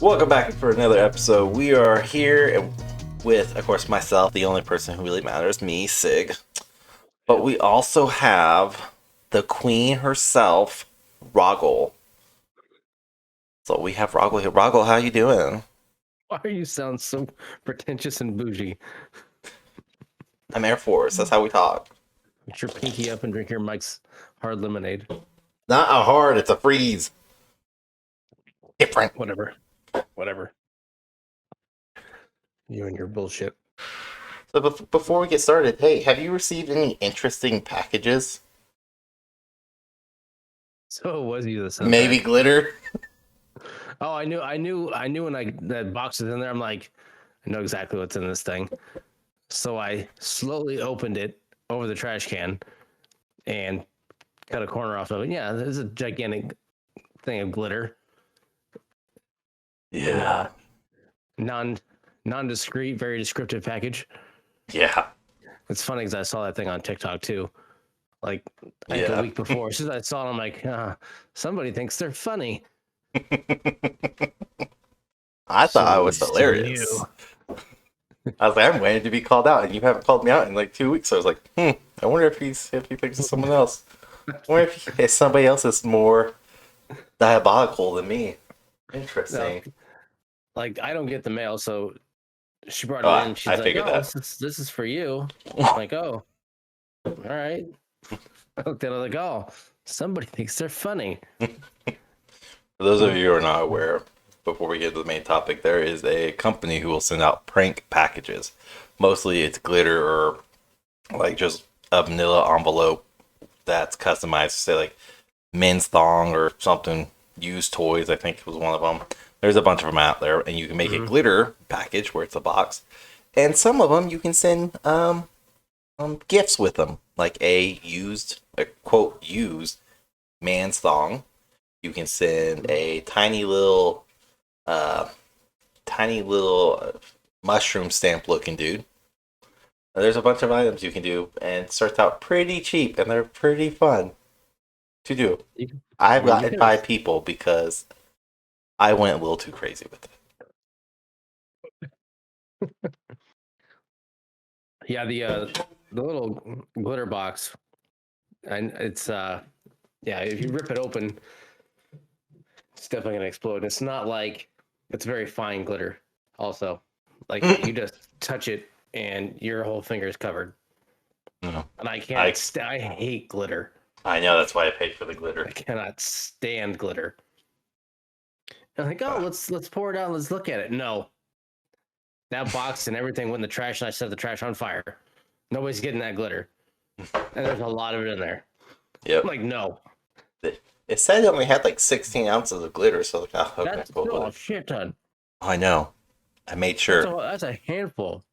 Welcome back for another episode. We are here with, of course, myself, the only person who really matters, me, Sig. But we also have the queen herself, Roggle. So we have Roggle here. Roggle, how you doing? Why do you sound so pretentious and bougie? I'm Air Force. That's how we talk. Put your pinky up and drink your Mike's hard lemonade. Not a hard, it's a freeze. Different. Whatever. You and your bullshit. So before we get started, hey, have you received any interesting packages? So it was you that said Maybe that. glitter? Oh, I knew when that box was in there. I'm like, I know exactly what's in this thing. So I slowly opened it over the trash can and cut a corner off of it. Yeah, there's a gigantic thing of glitter. Yeah. Non-discreet, very descriptive package. Yeah. It's funny because I saw that thing on TikTok too. Like a week before. As soon as I saw it, I'm like, somebody thinks they're funny. I thought it was hilarious. I was like, I'm waiting to be called out, and you haven't called me out in like 2 weeks. So I was like, I wonder if he thinks it's someone else. I wonder if somebody else is more diabolical than me. Interesting. No, like I don't get the mail, so she brought it in. She's like, "Oh, this is for you." I'm like, "Oh, all right." I looked at it like, "Oh, somebody thinks they're funny." For those of you who are not aware, before we get to the main topic, there is a company who will send out prank packages. Mostly it's glitter or like just a vanilla envelope that's customized, say like men's thong or something, used toys, I think was one of them. There's a bunch of them out there, and you can make a glitter package where it's a box. And some of them you can send gifts with them, like a quote used man's thong. You can send a tiny little mushroom stamp looking dude. There's a bunch of items you can do, and it starts out pretty cheap, and they're pretty fun to do. I've gotten 5 people because I went a little too crazy with it. Yeah, the little glitter box, and it's if you rip it open, it's definitely gonna explode. It's not like it's very fine glitter. Also, like you just touch it and your whole finger is covered. No. And I can't. I hate glitter. I know, that's why I paid for the glitter. I cannot stand glitter. I'm like, let's pour it out. Let's look at it. No, that box and everything went in the trash, and I set the trash on fire. Nobody's getting that glitter, and there's a lot of it in there. Yep. I'm like, no. It said it only had like 16 ounces of glitter, so like, okay, that's still a shit ton. I know. I made sure. That's a handful.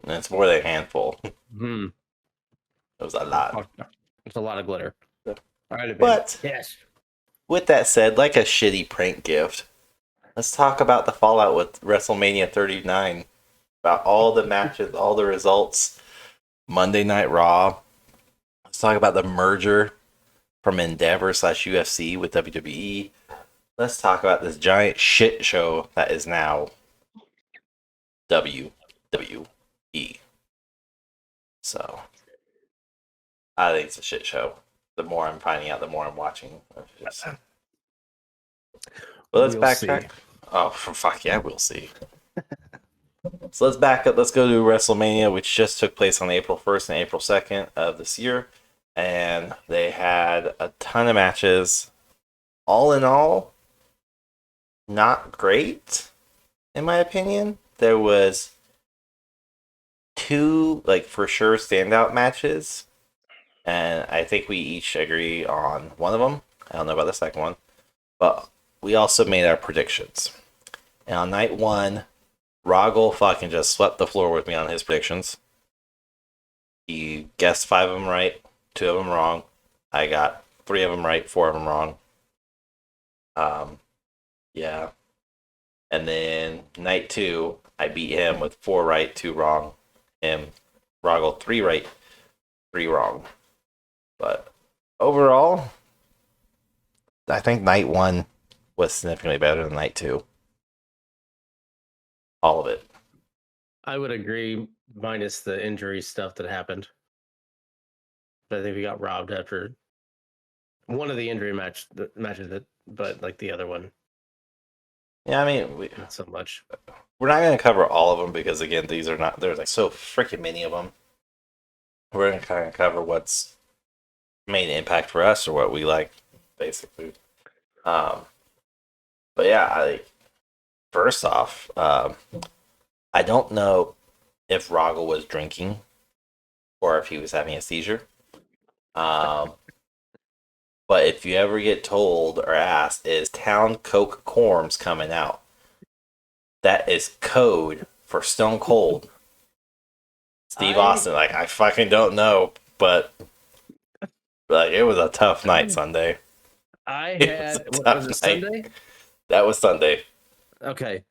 It's more than a handful. It was a lot. Oh, it's a lot of glitter. Yeah. All right, but yes. With that said, like a shitty prank gift, let's talk about the fallout with WrestleMania 39. About all the matches, all the results. Monday Night Raw. Let's talk about the merger from Endeavor / UFC with WWE. Let's talk about this giant shit show that is now WWE. So, I think it's a shit show. The more I'm finding out, the more I'm watching. Well, let's backtrack. Oh, fuck yeah, we'll see. So let's back up. Let's go to WrestleMania, which just took place on April 1st and April 2nd of this year. And they had a ton of matches. All in all, not great, in my opinion. There was 2, like, for sure standout matches. And I think we each agree on one of them. I don't know about the second one. But we also made our predictions. And on night 1, Roggle fucking just swept the floor with me on his predictions. He guessed 5 of them right, 2 of them wrong. I got 3 of them right, 4 of them wrong. Yeah. And then night 2, I beat him with 4 right, 2 wrong. Him, Roggle, 3 right, 3 wrong. But overall, I think night 1 was significantly better than night 2. All of it. I would agree, minus the injury stuff that happened. But I think we got robbed after one of the injury matches that, but like the other one, Yeah, I mean, not so much. we're not going to cover all of them because, again, there's like so freaking many of them. We're going to kind of cover what's made an impact for us or what we like, basically. But yeah, first off, I don't know if Raga was drinking or if he was having a seizure. But if you ever get told or asked, is Town Coke Corms coming out? That is code for Stone Cold Steve Austin. Like, I fucking don't know, but like, it was a tough night Sunday. Was it Sunday? That was Sunday. Okay.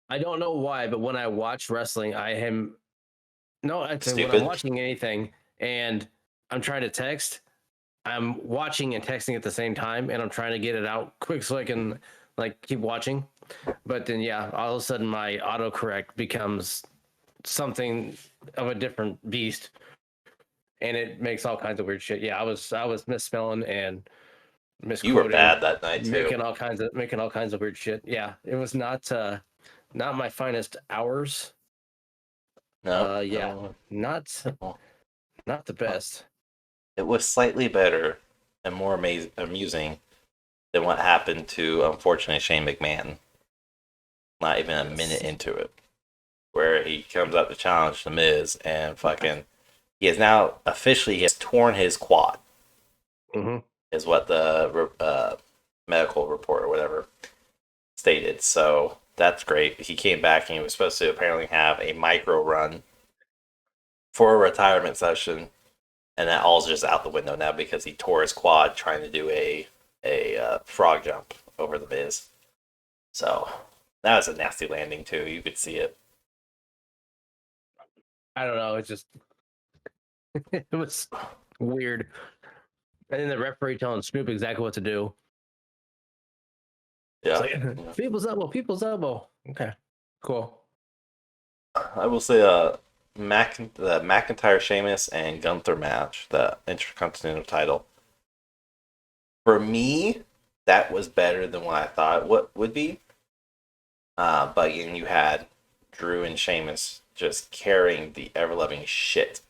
I don't know why, but when I watch wrestling, when I'm watching anything and I'm trying to text, I'm watching and texting at the same time, and I'm trying to get it out quick so I can like keep watching. But then, yeah, all of a sudden my autocorrect becomes something of a different beast, and it makes all kinds of weird shit. Yeah, I was misspelling and misquoting. You were bad that night too. Making all kinds of weird shit. Yeah, it was not my finest hours. No. Yeah, not the best. It was slightly better and more amusing than what happened to, unfortunately, Shane McMahon. Not even a minute into it, where he comes out to challenge The Miz and fucking, he has torn his quad. Mm-hmm. Is what the medical report or whatever stated. So that's great. He came back and he was supposed to apparently have a micro run for a retirement session, and that all's just out the window now because he tore his quad trying to do a frog jump over The Miz. So that was a nasty landing too. You could see it. I don't know. It just it was weird. And then the referee telling Snoop exactly what to do. Yeah. Like, people's elbow. Okay, cool. I will say, the McIntyre, Sheamus, and Gunther match, the Intercontinental title. For me, that was better than what I thought what would be. But again, you had Drew and Sheamus just carrying the ever-loving shit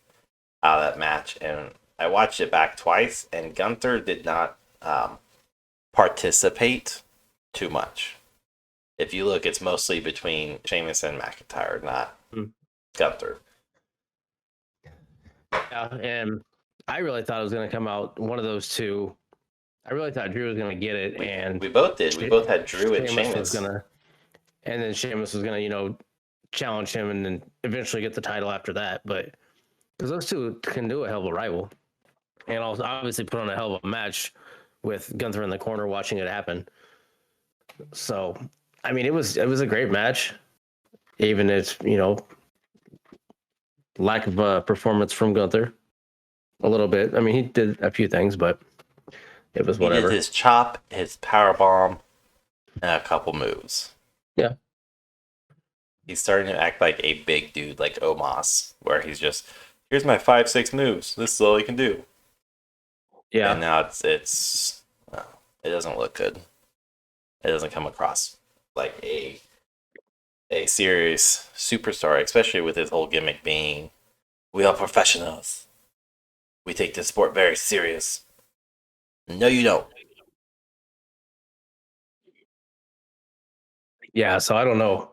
out of that match, and I watched it back twice, and Gunther did not participate too much. If you look, it's mostly between Sheamus and McIntyre, not Gunther. Yeah, and I really thought it was going to come out one of those two. I really thought Drew was going to get it, and we both did. We both had Drew and Sheamus. And then Sheamus was going to, challenge him and then eventually get the title after that. But because those two can do a hell of a rival, and also obviously put on a hell of a match with Gunther in the corner watching it happen. So, I mean, it was a great match, even its lack of performance from Gunther a little bit. I mean, he did a few things, but it was whatever. He did his chop, his power bomb, and a couple moves. Yeah. He's starting to act like a big dude, like Omos, where he's just, here's my 5-6 moves. This is all he can do. Yeah. And now it doesn't look good. It doesn't come across like a serious superstar, especially with his whole gimmick being, we are professionals. We take this sport very serious. No, you don't. Yeah, so I don't know.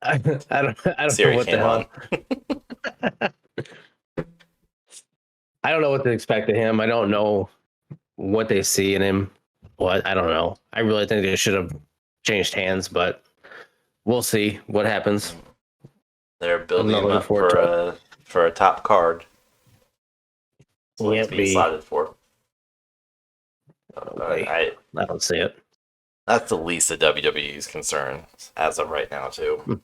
I don't Siri know what the hell. I don't know what to expect of him. I don't know what they see in him. What I don't know. I really think they should have changed hands, but we'll see what happens. They're building him up for a top card. So he's being slotted for. I don't see it. That's the least of WWE's concern as of right now, too.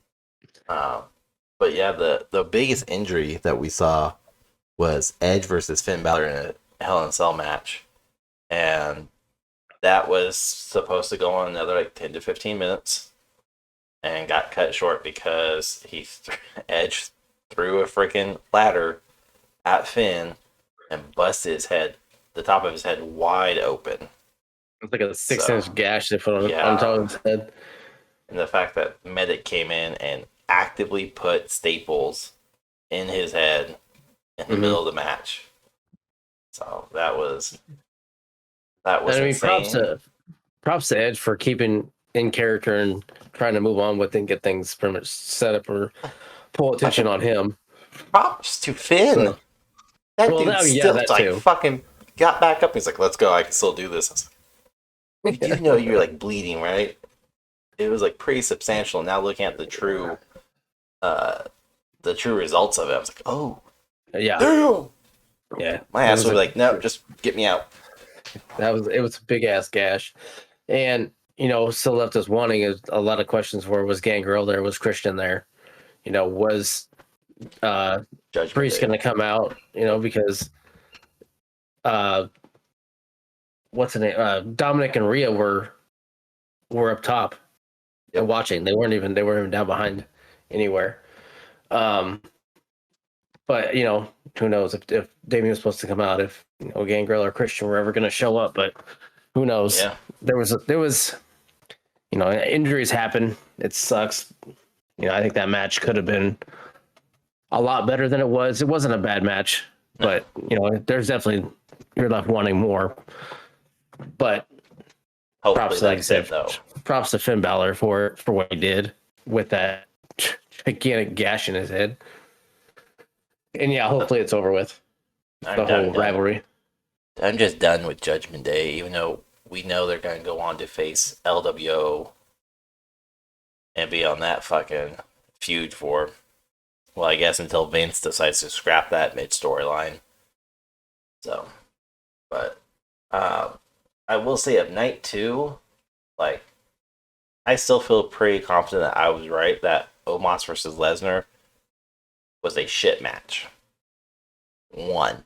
But yeah, the biggest injury that we saw was Edge versus Finn Balor in a Hell in a Cell match. And that was supposed to go on another like 10 to 15 minutes and got cut short because Edge threw a freaking ladder at Finn and busted his head, the top of his head wide open. It's like a 6-inch gash they put on top of his head. And the fact that Medic came in and actively put staples in his head in the middle of the match. So that was insane. Props to Edge for keeping in character and trying to move on with and get things pretty much set up or pull attention on him. Props to Finn. So, that dude still that like too. Fucking got back up. He's like, "Let's go. I can still do this." Like, you do know you're like bleeding, right? It was like pretty substantial. Now looking at the true results of it, I was like, "Oh, yeah, damn." Yeah, my ass would be like, "No, just get me out." It was a big ass gash, and still left us wanting a lot of questions. Was Gangrel there? Was Christian there? Was Priest going to come out? Because what's the name? Dominic and Rhea were up top and watching. They weren't even down behind anywhere. But who knows if Damien was supposed to come out, if Gangrel or Christian were ever going to show up, but who knows? Yeah. There was injuries happen. It sucks. I think that match could have been a lot better than it was. It wasn't a bad match, but there's definitely, you're left wanting more. But props to Finn Balor for what he did with that gigantic gash in his head. And yeah, hopefully it's over with. The whole rivalry. I'm just done with Judgment Day, even though we know they're going to go on to face LWO and be on that fucking feud for, well, I guess until Vince decides to scrap that mid-storyline. So, but I will say of night 2, like, I still feel pretty confident that I was right that Omos versus Lesnar was a shit match. 1.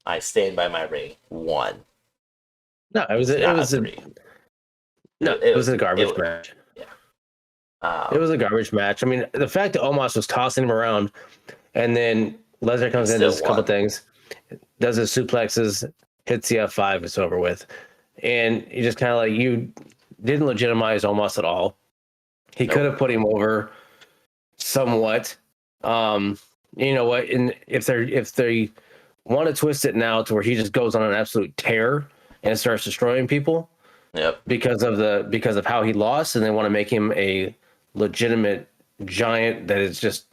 I stand by my rating. 1. No, it was a garbage match. Yeah. It was a garbage match. I mean, the fact that Omos was tossing him around, and then Lesnar comes in, does a couple things, does his suplexes, hits the F5, it's over with. And you just kind of like, you didn't legitimize Omos at all. He could have put him over somewhat. You know what? And if they want to twist it now to where he just goes on an absolute tear and starts destroying people, because of how he lost, and they want to make him a legitimate giant that is just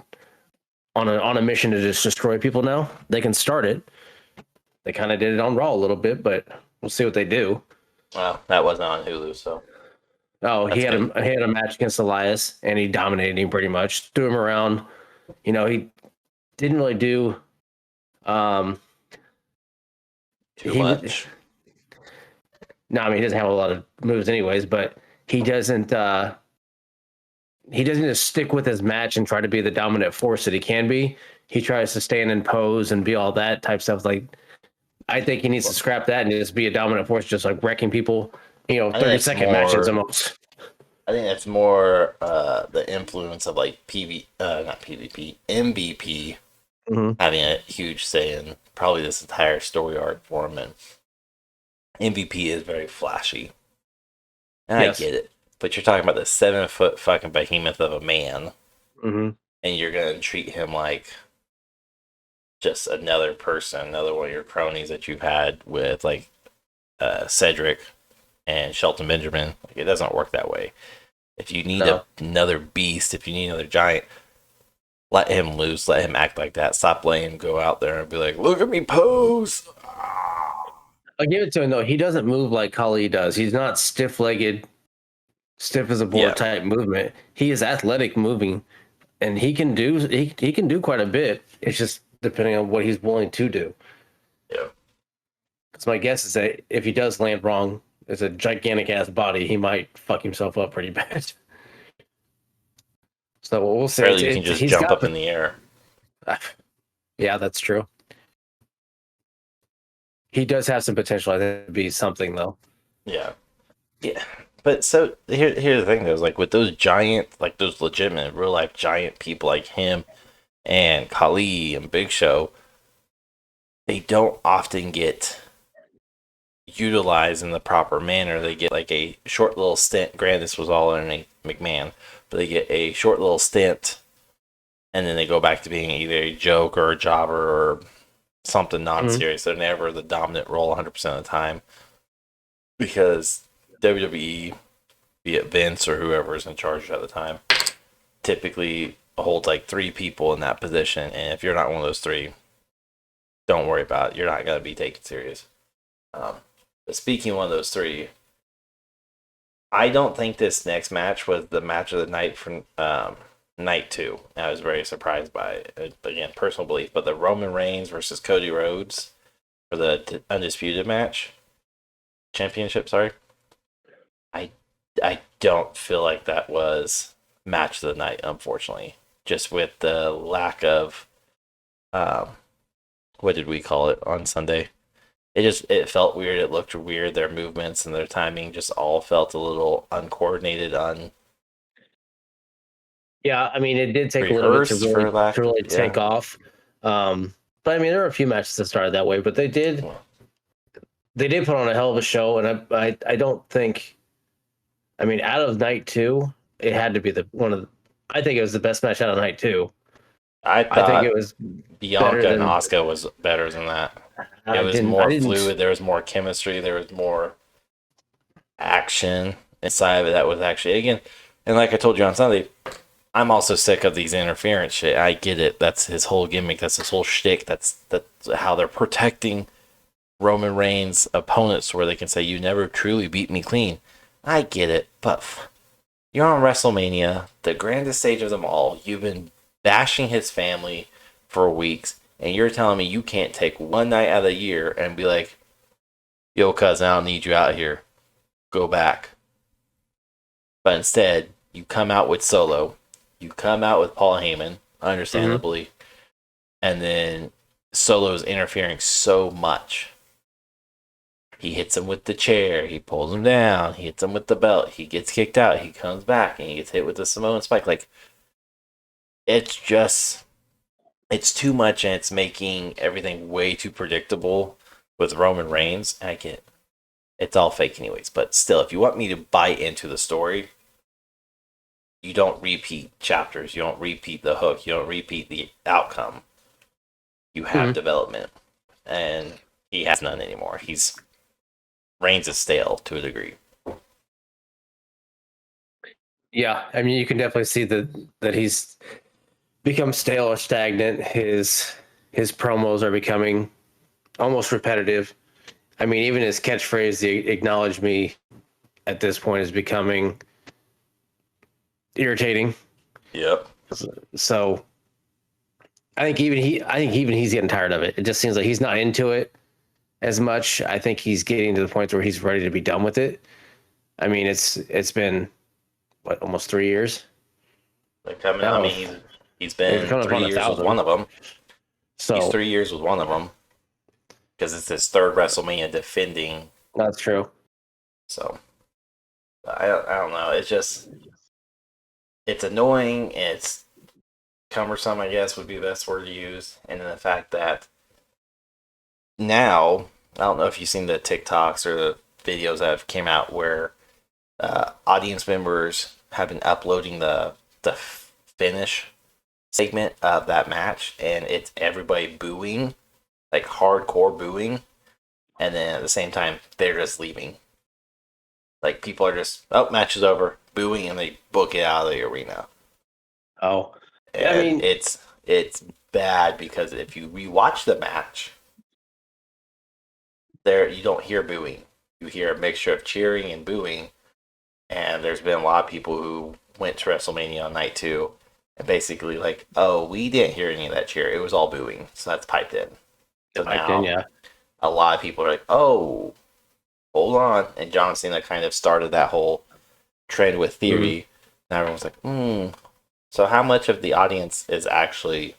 on a mission to just destroy people now, they can start it. They kind of did it on Raw a little bit, but we'll see what they do. Well, that wasn't on Hulu, so. Oh, he had a match against Elias, and he dominated him pretty much. Threw him around. He didn't really do too much. No, I mean, he doesn't have a lot of moves anyways, but he doesn't just stick with his match and try to be the dominant force that he can be. He tries to stand and pose and be all that type stuff. Like, I think he needs to scrap that and just be a dominant force, just like wrecking people, 30-second matches almost. I think that's more the influence of like not PvP, MVP having a huge say in probably this entire story arc for him. And MVP is very flashy. And I get it. But you're talking about the 7-foot fucking behemoth of a man. And you're going to treat him like just another person, another one of your cronies that you've had with like Cedric and Shelton Benjamin. Like, it doesn't work that way. If you need another beast, if you need another giant, let him loose. Let him act like that. Stop letting him go out there and be like, look at me pose. I'll give it to him, though. He doesn't move like Khali does. He's not stiff-legged, stiff as a board type movement. He is athletic moving, and he can do quite a bit. It's just depending on what he's willing to do. Yeah. Because my guess is that if he does land wrong, it's a gigantic ass body, he might fuck himself up pretty bad. So we'll see. Apparently you can just jump up in the air. Yeah, that's true. He does have some potential, I think, to be something, though. Yeah. Yeah, but so here's the thing though, is like with those giant, like those legitimate real life giant people like him and Kali and Big Show, they don't often get utilized in the proper manner. They get like a short little stint. Granted, this was all in a McMahon, but they get a short little stint, and then they go back to being either a joke or a jobber or something non-serious. They're never the dominant role 100% of the time because WWE, be it Vince or whoever is in charge at the time, typically holds like three people in that position, and if you're not one of those three, don't worry about it. You're not going to be taken serious. But speaking of one of those three, I don't think this next match was the match of the night from night two. I was very surprised by it. Again, personal belief, but the Roman Reigns versus Cody Rhodes for the undisputed match championship. Sorry, I don't feel like that was match of the night. Unfortunately, just with the lack of what did we call it on Sunday? It felt weird. It looked weird. Their movements and their timing just all felt a little uncoordinated, Yeah, I mean, it did take a little bit to unrehearsed for lack. to really Yeah. take off. But I mean, there were a few matches that started that way, but they did put on a hell of a show, and I don't think, I mean, out of night two, it had to be I think it was the best match out of night two. I I think it thought was Bianca and than- Asuka was better than that. I It was didn't. I more didn't. fluid. There was more chemistry. There was more action inside of it. That was actually again, and like I told you on Sunday, I'm also sick of these interference shit. I get it. That's his whole gimmick. That's his whole shtick. That's how they're protecting Roman Reigns' opponents, where they can say, "You never truly beat me clean." I get it, but you're on WrestleMania, the grandest stage of them all. You've been bashing his family for weeks, and you're telling me you can't take one night out of the year and be like, "Yo, cuz, I don't need you out here. Go back." But instead, you come out with Solo, you come out with Paul Heyman, understandably, and then Solo's interfering so much. He hits him with the chair, he pulls him down, he hits him with the belt, he gets kicked out, he comes back, and he gets hit with the Samoan spike. Like, it's just, it's too much, and it's making everything way too predictable with Roman Reigns. And I get it's all fake anyways, but still, if you want me to buy into the story, you don't repeat chapters, you don't repeat the hook, you don't repeat the outcome. You have development, and he has none anymore. Reigns is stale to a degree. Yeah, I mean, you can definitely see that he's become stale or stagnant. His promos are becoming almost repetitive. I mean, even his catchphrase, the "acknowledge me," at this point is becoming irritating. Yep. So I think even he's getting tired of it. It just seems like he's not into it as much. I think he's getting to the point where he's ready to be done with it. I mean, it's been what, almost 3 years. Like, I mean, he's been 3 years with one of them. So he's 3 years with one of them because it's his third WrestleMania defending. That's true. So I don't know. It's annoying. It's cumbersome, I guess, would be the best word to use. And then the fact that now, I don't know if you've seen the TikToks or the videos that have came out where audience members have been uploading the finish segment of that match, and it's everybody booing, like hardcore booing, and then at the same time they're just leaving. Like, people are just, oh, match is over, booing, and they book it out of the arena. Oh, and I mean, it's bad because if you rewatch the match, there you don't hear booing. You hear a mixture of cheering and booing, and there's been a lot of people who went to WrestleMania on night two and basically like, oh, we didn't hear any of that cheer. It was all booing, so that's piped in. So now, yeah. A lot of people are like, oh, hold on. And John Cena kind of started that whole trend with Theory. And everyone's like, So how much of the audience is actually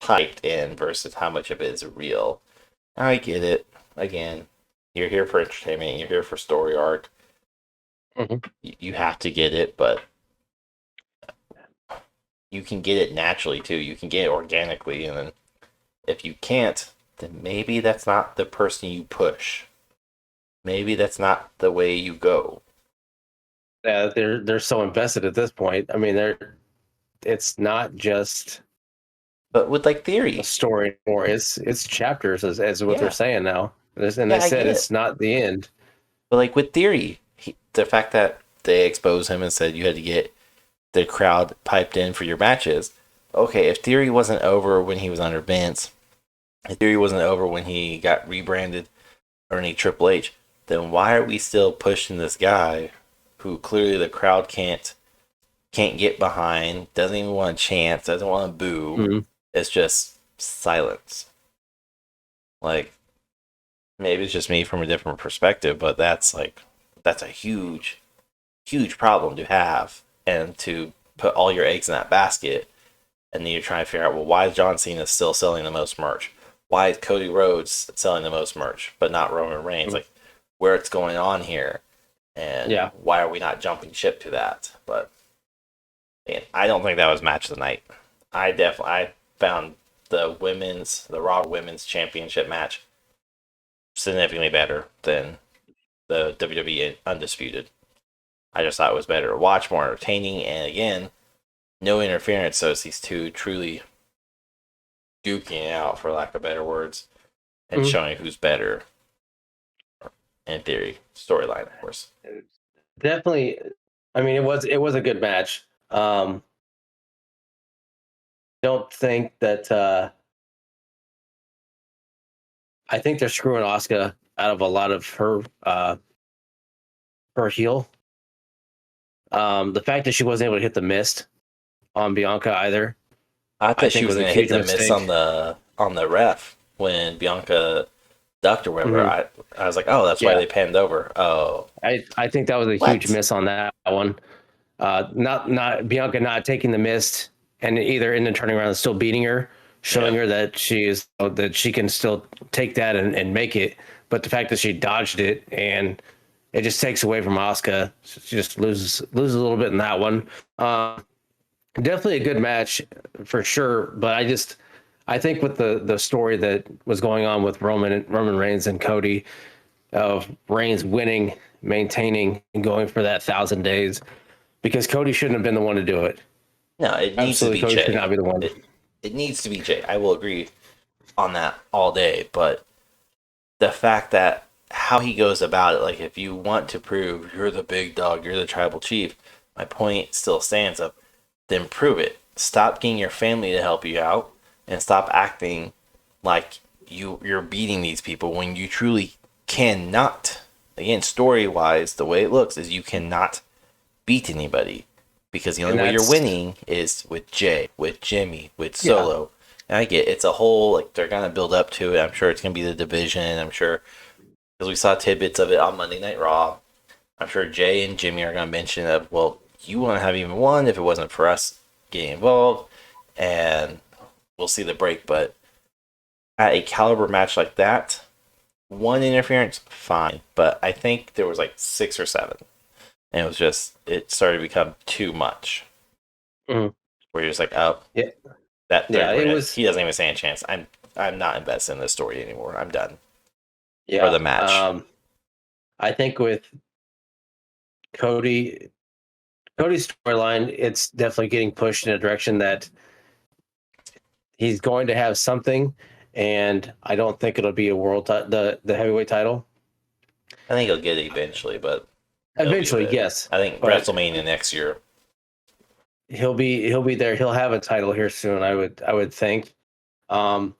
hyped in versus how much of it is real? I get it. Again, you're here for entertainment. You're here for story arc. Mhm. You have to get it, but you can get it naturally too. You can get it organically, and then if you can't, then maybe that's not the person you push. Maybe that's not the way you go. Yeah, they're so invested at this point. I mean, it's not just But with like a Theory, story anymore. It's chapters, as what they're yeah, saying now. And yeah, they I said get it. it's not the end. But like with Theory, the fact that they exposed him and said you had to get the crowd piped in for your matches. Okay, if Theory wasn't over when he was under Vince, if Theory wasn't over when he got rebranded or any Triple H, then why are we still pushing this guy who clearly the crowd can't get behind, doesn't even want to chant, doesn't want to boo. Mhm. It's just silence. Like maybe it's just me from a different perspective, but that's a huge problem to have and to put all your eggs in that basket. And then you're trying to figure out, well, why is John Cena still selling the most merch? Why is Cody Rhodes selling the most merch, but not Roman Reigns? Like, where it's going on here, and Yeah. why are we not jumping ship to that? But man, I don't think that was match of the night. I found the Raw Women's Championship match significantly better than the WWE Undisputed. I just thought it was better to watch, more entertaining, and again, no interference. So it's these two truly duking it out, for lack of better words, and Mhm. showing who's better in theory. Storyline, of course. Definitely. I mean, it was a good match. Don't think that I think they're screwing Asuka out of a lot of her heel. The fact that she wasn't able to hit the mist on Bianca either, I I thought she think was was a gonna hit huge the miss mistake. on the ref when Bianca ducked or whatever. Mhm. I was like, oh, that's why Yeah, they panned over. Oh, I think that was a huge what? miss on that one. Not Bianca not taking the mist and either in and turning around and still beating her, showing Yeah, her that that she can still take that and make it. But the fact that she dodged it and it just takes away from Asuka. She just loses a little bit in that one. Definitely a good match for sure, but I think with the story that was going on with Roman Reigns and Cody of Reigns winning, maintaining, and going for that 1,000 days because Cody shouldn't have been the one to do it. no, it needs to Absolutely, be Cody should Jay. not be the one. It needs to be Jay. I will agree on that all day, but the fact that how he goes about it, like if you want to prove you're the big dog, you're the tribal chief, my point still stands up, then prove it. Stop getting your family to help you out and stop acting like you're beating these people when you truly cannot. Again, story wise, the way it looks is you cannot beat anybody because the only And way you're that's winning is with Jay, with Jimmy, with yeah, Solo. And I get it's a whole like they're gonna build up to it. I'm sure it's gonna be the division. I'm sure because we saw tidbits of it on Monday Night Raw. I'm sure Jay and Jimmy are gonna mention that. Well, you wouldn't have even won if it wasn't for us getting involved, and we'll see the break. But at a caliber match like that, one interference, fine. But I think there was like 6 or 7. And it was just, it started to become too much. mhm. Where you're just like, oh, Yeah, that third yeah. It one, was he doesn't even stand a chance. I'm not invested in this story anymore. I'm done. For yeah. the match. I think with Cody Cody's storyline, it's definitely getting pushed in a direction that he's going to have something, and I don't think it'll be a the heavyweight title. I think he'll get it eventually, but it'll be a Eventually, bit. yes, I think but WrestleMania next year. he'll be there. He'll have a title here soon. I would think. Um,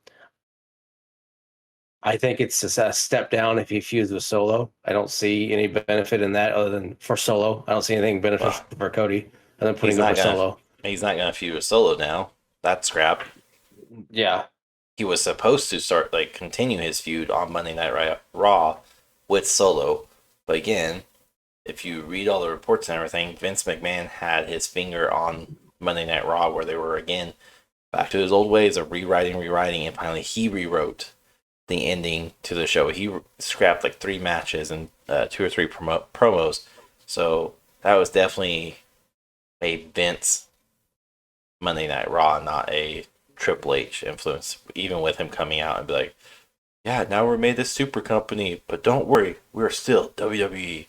I think it's a step down if he feuds with Solo. I don't see any benefit in that other than for Solo. I don't see anything Well, beneficial for Cody other than he's putting over not gonna Solo. he's not gonna feud with Solo now. That's scrap. Yeah, He was supposed to start like continue his feud on Monday Night Raw with Solo, but again, if you read all the reports and everything, Vince McMahon had his finger on Monday Night Raw, where they were again back to his old ways of rewriting, and finally he rewrote the ending to the show. He scrapped like 3 matches and 2 or 3 promos So that was definitely a Vince Monday Night Raw, not a Triple H influence. Even with him coming out and be like, "Yeah, now we're made this super company, but don't worry, we're still WWE."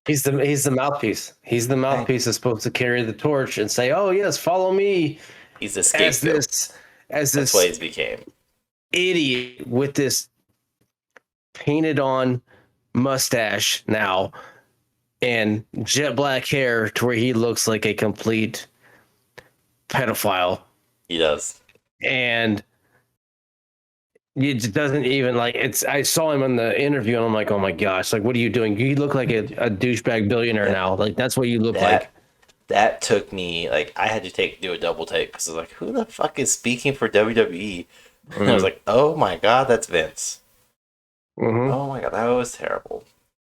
He's the mouthpiece. He's the mouthpiece that's supposed to carry the torch and say, "Oh yes, follow me." He's the As scapegoat. as That's this what he's became. idiot with this painted on mustache now and jet black hair to where he looks like a complete pedophile. He does. And it just doesn't even like it's. I saw him in the interview and I'm like, oh my gosh, like what are you doing? You look like a douchebag billionaire now. Like that's what you look like. That took me like I had to do a double take because I was like, who the fuck is speaking for WWE? And I was like, oh my god, that's Vince. Mm-hmm. Oh my god, that was terrible.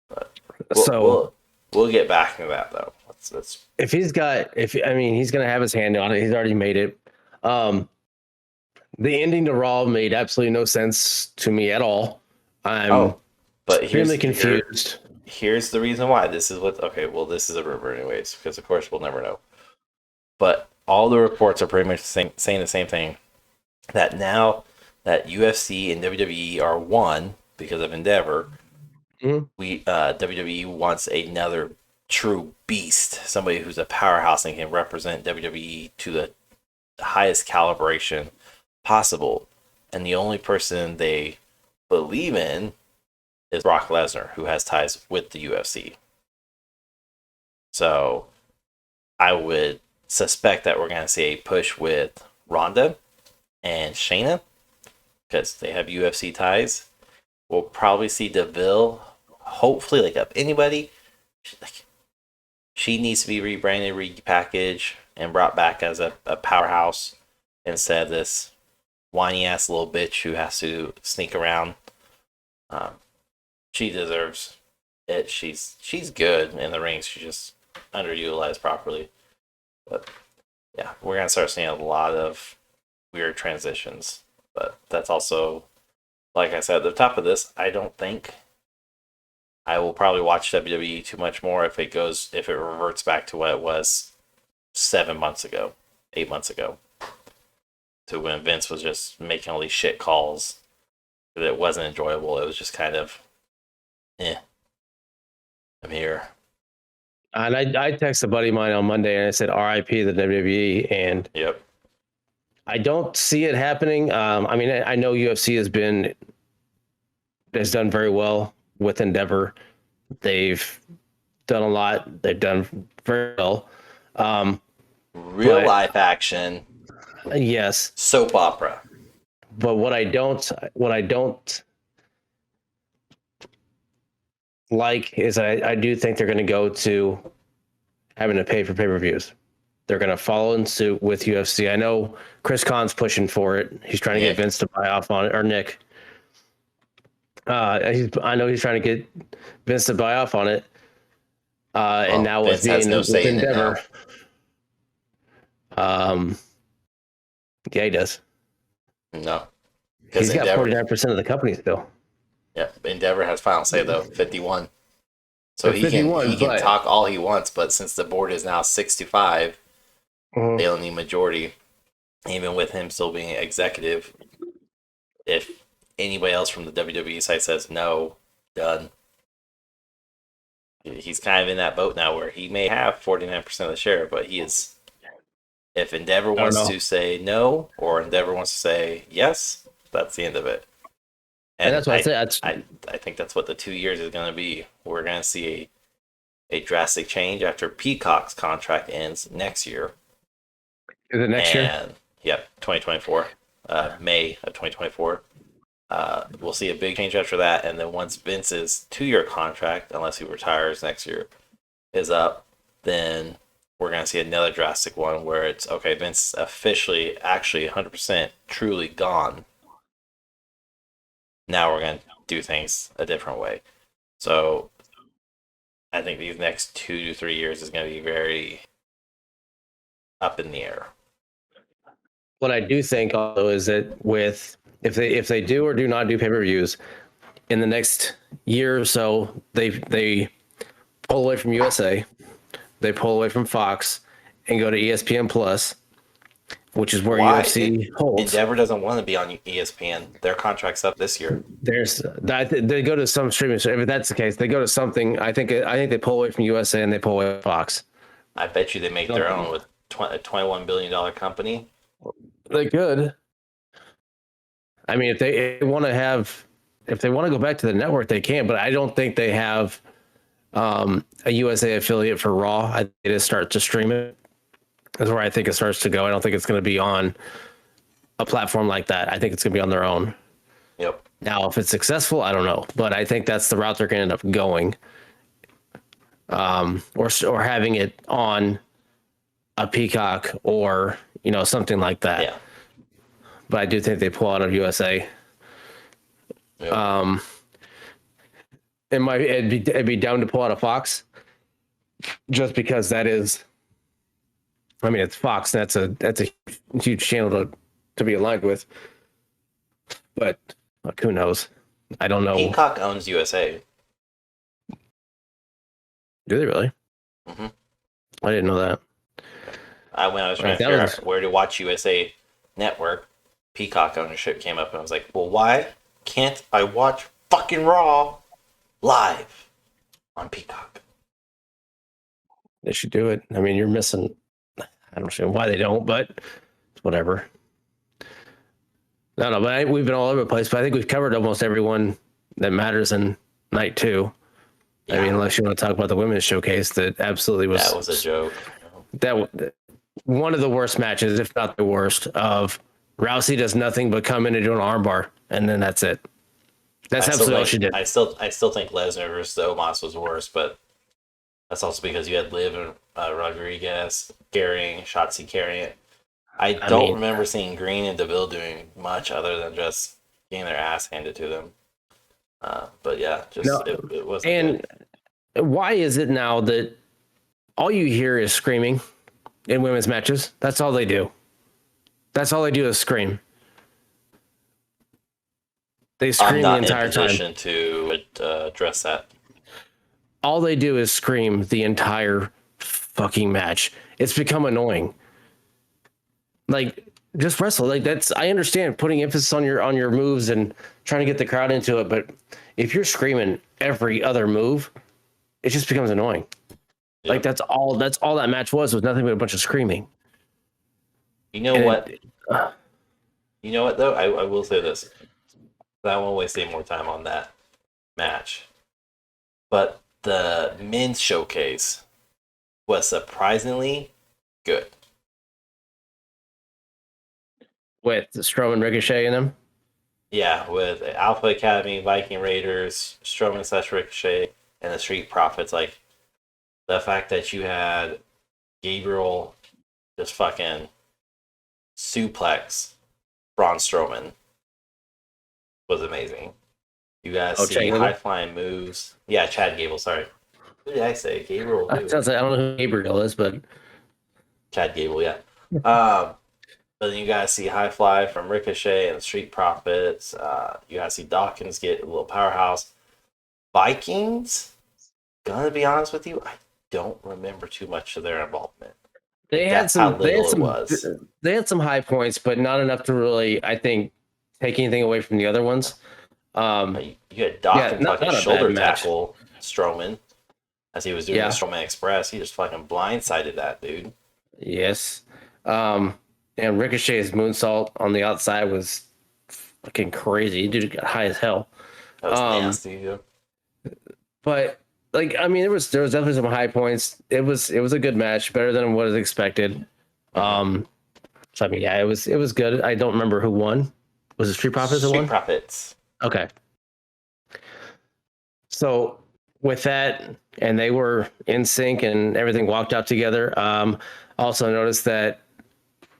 But we'll get back to that though. Let's if he's got he's gonna have his hand on it. He's already made it. The ending to Raw made absolutely no sense to me at all. I'm extremely confused. Here's the reason why. This is this is a rumor anyways, because of course we'll never know. But all the reports are pretty much saying the same thing. That now that UFC and WWE are one because of Endeavor, WWE wants another true beast, somebody who's a powerhouse and can represent WWE to the highest calibration possible. And the only person they believe in is Brock Lesnar, who has ties with the UFC. So I would suspect that we're going to see a push with Ronda and Shayna because they have UFC ties. We'll probably see Deville, hopefully, like up anybody. She needs to be rebranded, repackaged, and brought back as a powerhouse instead of this whiny ass little bitch who has to sneak around. She deserves it. She's good in the ring. She's just underutilized properly. But yeah, we're gonna start seeing a lot of weird transitions. But that's also, like I said at the top of this, I don't think I will probably watch WWE too much more if it reverts back to what it was 7 months ago, 8 months ago, to when Vince was just making all these shit calls. It wasn't enjoyable. It was just kind of, I'm here. And I texted a buddy of mine on Monday and I said R.I.P. the WWE, and Yep. I don't see it happening. I know UFC has done very well with Endeavor. They've done a lot. They've done very well. Real life action. Yes. Soap opera. But what I don't like is I do think they're going to go to having to pay for pay-per-views. They're going to follow in suit with UFC. I know Chris Khan's pushing for it. He's trying to get Vince to buy off on it, or Nick. I know he's trying to get Vince to buy off on it. And now Vince has no say in Endeavor. Yeah, he does. No. He's got 49% of the company still. Yeah, Endeavor has final say though, 51. So he can talk all he wants, but since the board is now 6-5, they don't need majority. Even with him still being executive, if anybody else from the WWE side says no, done. He's kind of in that boat now where he may have 49% of the share, but he is. If Endeavor wants to say no or Endeavor wants to say yes, that's the end of it. And that's what I said. I think that's what the 2 years is going to be. We're going to see a drastic change after Peacock's contract ends next year. Is it next year? Yep, 2024, May of 2024. We'll see a big change after that, and then once Vince's 2-year contract, unless he retires next year, is up, then we're going to see another drastic one where it's, okay, Vince officially, actually 100% truly gone. Now we're going to do things a different way. So I think these next 2 to 3 years is going to be very up in the air. What I do think, although, is that if they do or do not do pay-per-views in the next year or so, they pull away from USA, they pull away from Fox, and go to ESPN Plus, which is where Why? UFC holds. Endeavor doesn't want to be on ESPN. Their contract's up this year. They go to some streaming. So if that's the case, they go to something. I think they pull away from USA and they pull away from Fox. I bet you they make their own with a $21 billion company. They could. I mean, if they want to go back to the network, they can. But I don't think they have a USA affiliate for Raw. I think they just start to stream it. That's where I think it starts to go. I don't think it's going to be on a platform like that. I think it's going to be on their own. Yep. Now, if it's successful, I don't know, but I think that's the route they're going to end up going, or having it on a Peacock or something like that. Yeah. But I do think they pull out of USA. Yep. It'd be down to pull out of Fox, just because that is. I mean, it's Fox. That's a huge channel to be aligned with. But who knows? I don't know. Peacock owns USA. Do they really? Mm-hmm. I didn't know that. When I was trying to figure out where to watch USA Network, Peacock ownership came up, and I was like, well, why can't I watch fucking Raw live on Peacock? They should do it. I mean, you're missing. I don't know why they don't, but whatever. No, but we've been all over the place. But I think we've covered almost everyone that matters in night 2. Yeah. I mean, unless you want to talk about the women's showcase, that absolutely was. That was a joke. That one of the worst matches, if not the worst, of Rousey does nothing but come in and do an armbar, and then that's it. That's absolutely all she did. I still think Lesnar versus Omos was worse, but that's also because you had Liv and Rodriguez carrying, Shotzi carrying it. I don't remember seeing Green and Deville doing much other than just getting their ass handed to them. But yeah, it wasn't. And good. Why is it now that all you hear is screaming in women's matches? That's all they do. That's all they do is scream. They scream the entire time. I'm not in position to address that. All they do is scream the entire fucking match. It's become annoying. Like, just wrestle. Like, I understand putting emphasis on your moves and trying to get the crowd into it, but if you're screaming every other move, it just becomes annoying. Yep. Like, that's all that match was nothing but a bunch of screaming. You know what though? I will say this. I won't waste any more time on that match. But the men's showcase was surprisingly good. With Strowman, Ricochet in them? Yeah, with Alpha Academy, Viking Raiders, Strowman / Ricochet, and the Street Profits. Like, the fact that you had Gabriel just fucking suplex Braun Strowman was amazing. You guys see high-flying moves. Yeah, Chad Gable, sorry. Who did I say? Gabriel? I don't know who Gabriel is, but... Chad Gable, yeah. But then you guys see high fly from Ricochet and the Street Profits. You guys see Dawkins get a little powerhouse. Vikings, gonna be honest with you, I don't remember too much of their involvement. They had some high points, but not enough to really, I think, take anything away from the other ones. You had Dawkins fucking shoulder tackle Strowman as he was doing the Strowman Express. He just fucking blindsided that dude. Yes. And Ricochet's moonsault on the outside was fucking crazy. Dude got high as hell. That was nasty, yeah. But like, I mean, there was definitely some high points. It was a good match, better than what was expected. So I mean, yeah, it was good. I don't remember who won. Was it Street Profits who won? Street Profits. Okay. So with that, and they were in sync and everything walked out together. Also noticed that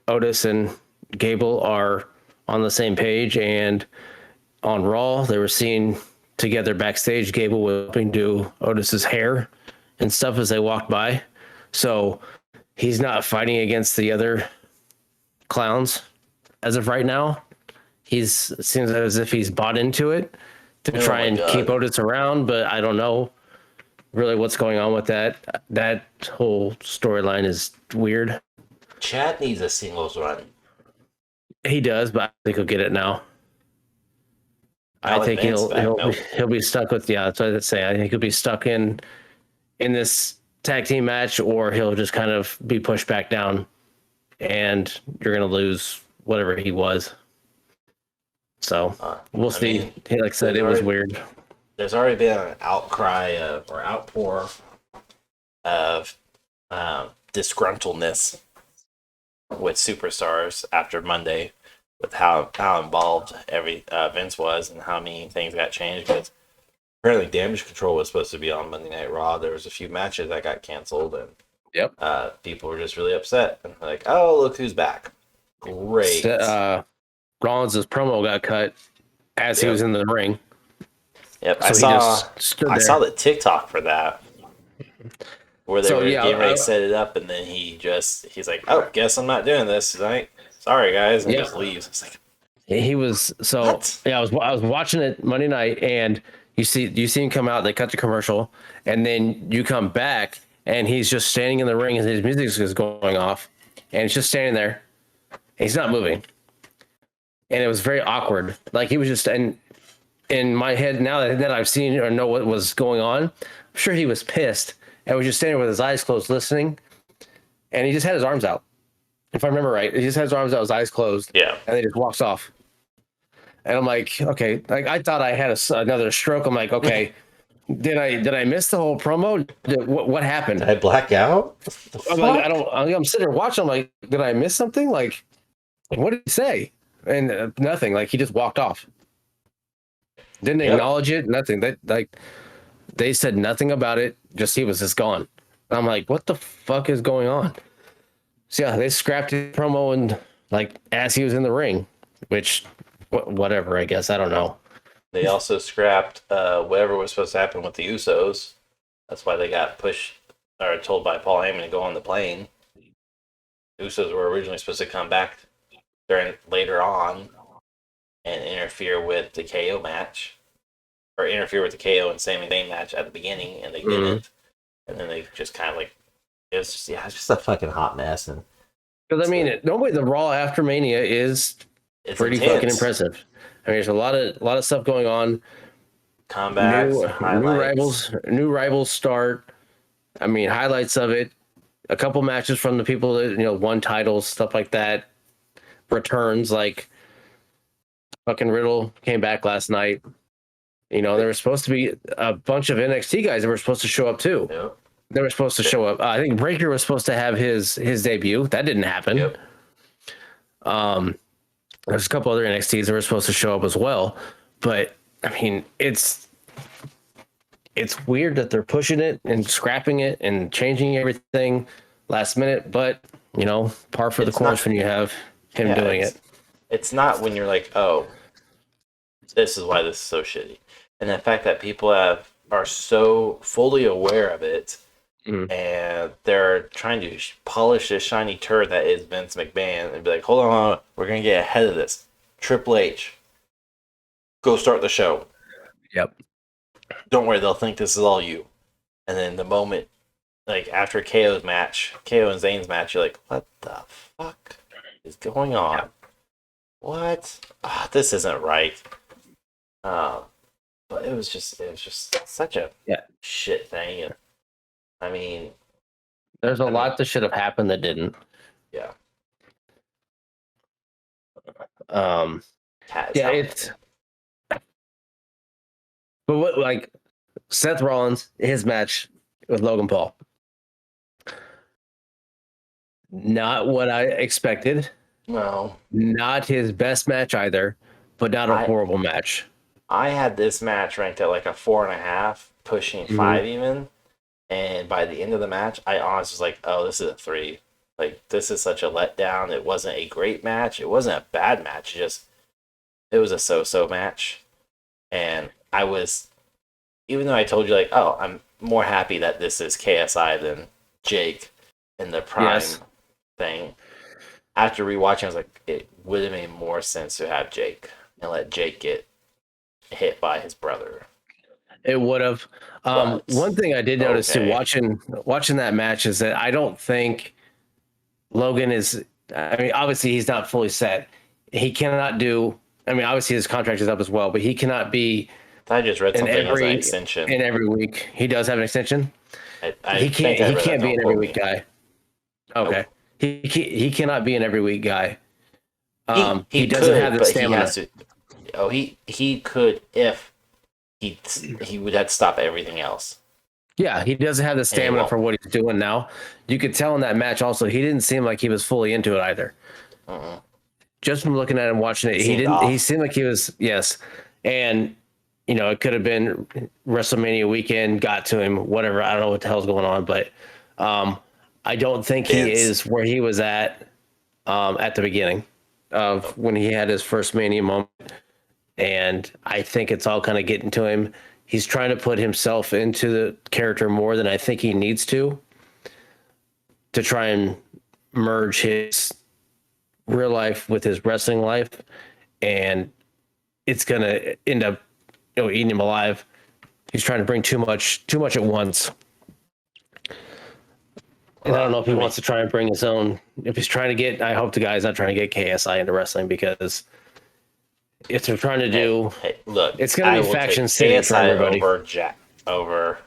Otis and Gable are on the same page, and on Raw they were seen together backstage. Gable was helping do Otis's hair and stuff as they walked by. So he's not fighting against the other clowns as of right now. It seems as if he's bought into it to try and keep Otis around, but I don't know. really what's going on with that. That whole storyline is weird. Chad needs a singles run. He does, but I think he'll get it now. Not I with think Vince back, nope. he'll be stuck with that's what I'd say. I think he'll be stuck in this tag team match, or he'll just kind of be pushed back down, and you're gonna lose whatever he was. So we'll see. Mean, Like I said, it was weird. There's already been an outcry or outpour of disgruntledness with superstars after Monday, with how involved Vince was and how many things got changed. Because apparently, Damage Control was supposed to be on Monday Night Raw. There was a few matches that got canceled, and people were just really upset and like, "Oh, look who's back!" Great. Rollins' promo got cut as he was in the ring. Yep, so I saw the TikTok for that, where they were getting ready to set it up, and then he's like, "Oh, guess I'm not doing this tonight. Sorry, guys," and just leaves. It's like he was I was watching it Monday night, and you see him come out. They cut the commercial, and then you come back, and he's just standing in the ring, and his music is going off, and he's just standing there. He's not moving, and it was very awkward. Like he was just in my head now that I've seen or know what was going on. I'm sure he was pissed and was just standing with his eyes closed, listening, and he just had his arms out. If I remember right, he just had his arms out, his eyes closed. Yeah, and then he just walks off. And I'm like, okay, like I thought I had another stroke. I'm like, okay, did I miss the whole promo? What happened? Did I black out? I'm like, I'm sitting there watching. I'm like, did I miss something? Like what did he say? And nothing. Like he just walked off. Didn't acknowledge it. Nothing. They said nothing about it. Just he was just gone. I'm like, what the fuck is going on? So yeah, they scrapped his promo and like as he was in the ring, which whatever, I guess. I don't know. They also scrapped whatever was supposed to happen with the USOs. That's why they got pushed or told by Paul Heyman to go on the plane. The USOs were originally supposed to come back later on and interfere with the KO match, or interfere with the KO and Sami Zayn match at the beginning, and they didn't. And then they just kind of like it's just a fucking hot mess. And because I mean, normally the Raw after Mania is pretty intense. Fucking impressive. I mean, there's a lot of stuff going on. Comebacks, new rivals start. I mean, highlights of it. A couple matches from the people that won titles, stuff like that. Returns like fucking Riddle came back last night. There was supposed to be a bunch of NXT guys that were supposed to show up too. Yep. They were supposed to show up. I think Breaker was supposed to have his debut. That didn't happen. Yep. There's a couple other NXTs that were supposed to show up as well. But I mean, it's weird that they're pushing it and scrapping it and changing everything last minute. But par for the course when you have him doing it. It's not when you're like, oh, this is why this is so shitty. And the fact that people are so fully aware of it, and they're trying to polish this shiny turd that is Vince McMahon and be like, hold on, we're going to get ahead of this. Triple H, go start the show. Yep. Don't worry, they'll think this is all you. And then the moment, like after KO and Zayne's match, you're like, what the fuck is going on? Yep. What? Oh, this isn't right. But it was just such a shit thing. And I mean, there's a lot that should have happened that didn't. Yeah. It's. But what, like Seth Rollins, his match with Logan Paul, not what I expected. No, not his best match either, but not a horrible match. I had this match ranked at like a 4.5, pushing 5 even. And by the end of the match, I honestly was like, oh, this is a 3. Like, this is such a letdown. It wasn't a great match. It wasn't a bad match. It was a so-so match. And I was, even though I told you, like, oh, I'm more happy that this is KSI than Jake in the Prime thing. After rewatching, I was like, it would have made more sense to have Jake and let Jake get hit by his brother. It would have. But One thing I did notice too, okay. watching that match, is that I don't think Logan is. I mean, obviously he's not fully set. He cannot do. I mean, obviously his contract is up as well, but he cannot be I just read in something as an every extension. in every week. He does have an extension. I think I He read that. can't be Don't an every quote week me. guy. Nope. Okay. He cannot be an every week guy. He He doesn't have could, the but he stamina. has to. Oh, he could if he would have to stop everything else, Yeah, he doesn't have the and he stamina won't. for what he's doing now. You could tell in that match also, he didn't seem like he was fully into it either. Uh-uh. Just from looking at him watching it, He seemed he off. seemed like he was, yes. And it could have been WrestleMania weekend got to him, whatever. I don't know what the hell's going on, but I don't think he Vince. is where he was at the beginning of when he had his first Mania moment. And I think it's all kind of getting to him. He's trying to put himself into the character more than I think he needs to try and merge his real life with his wrestling life, and it's gonna end up eating him alive. He's trying to bring too much at once. And I don't know if he I mean, wants to try and bring his own. If he's trying to get, I hope the guy's not trying to get KSI into wrestling, because if they're trying to do, hey, look, it's going I to be will faction take city for KSI everybody. over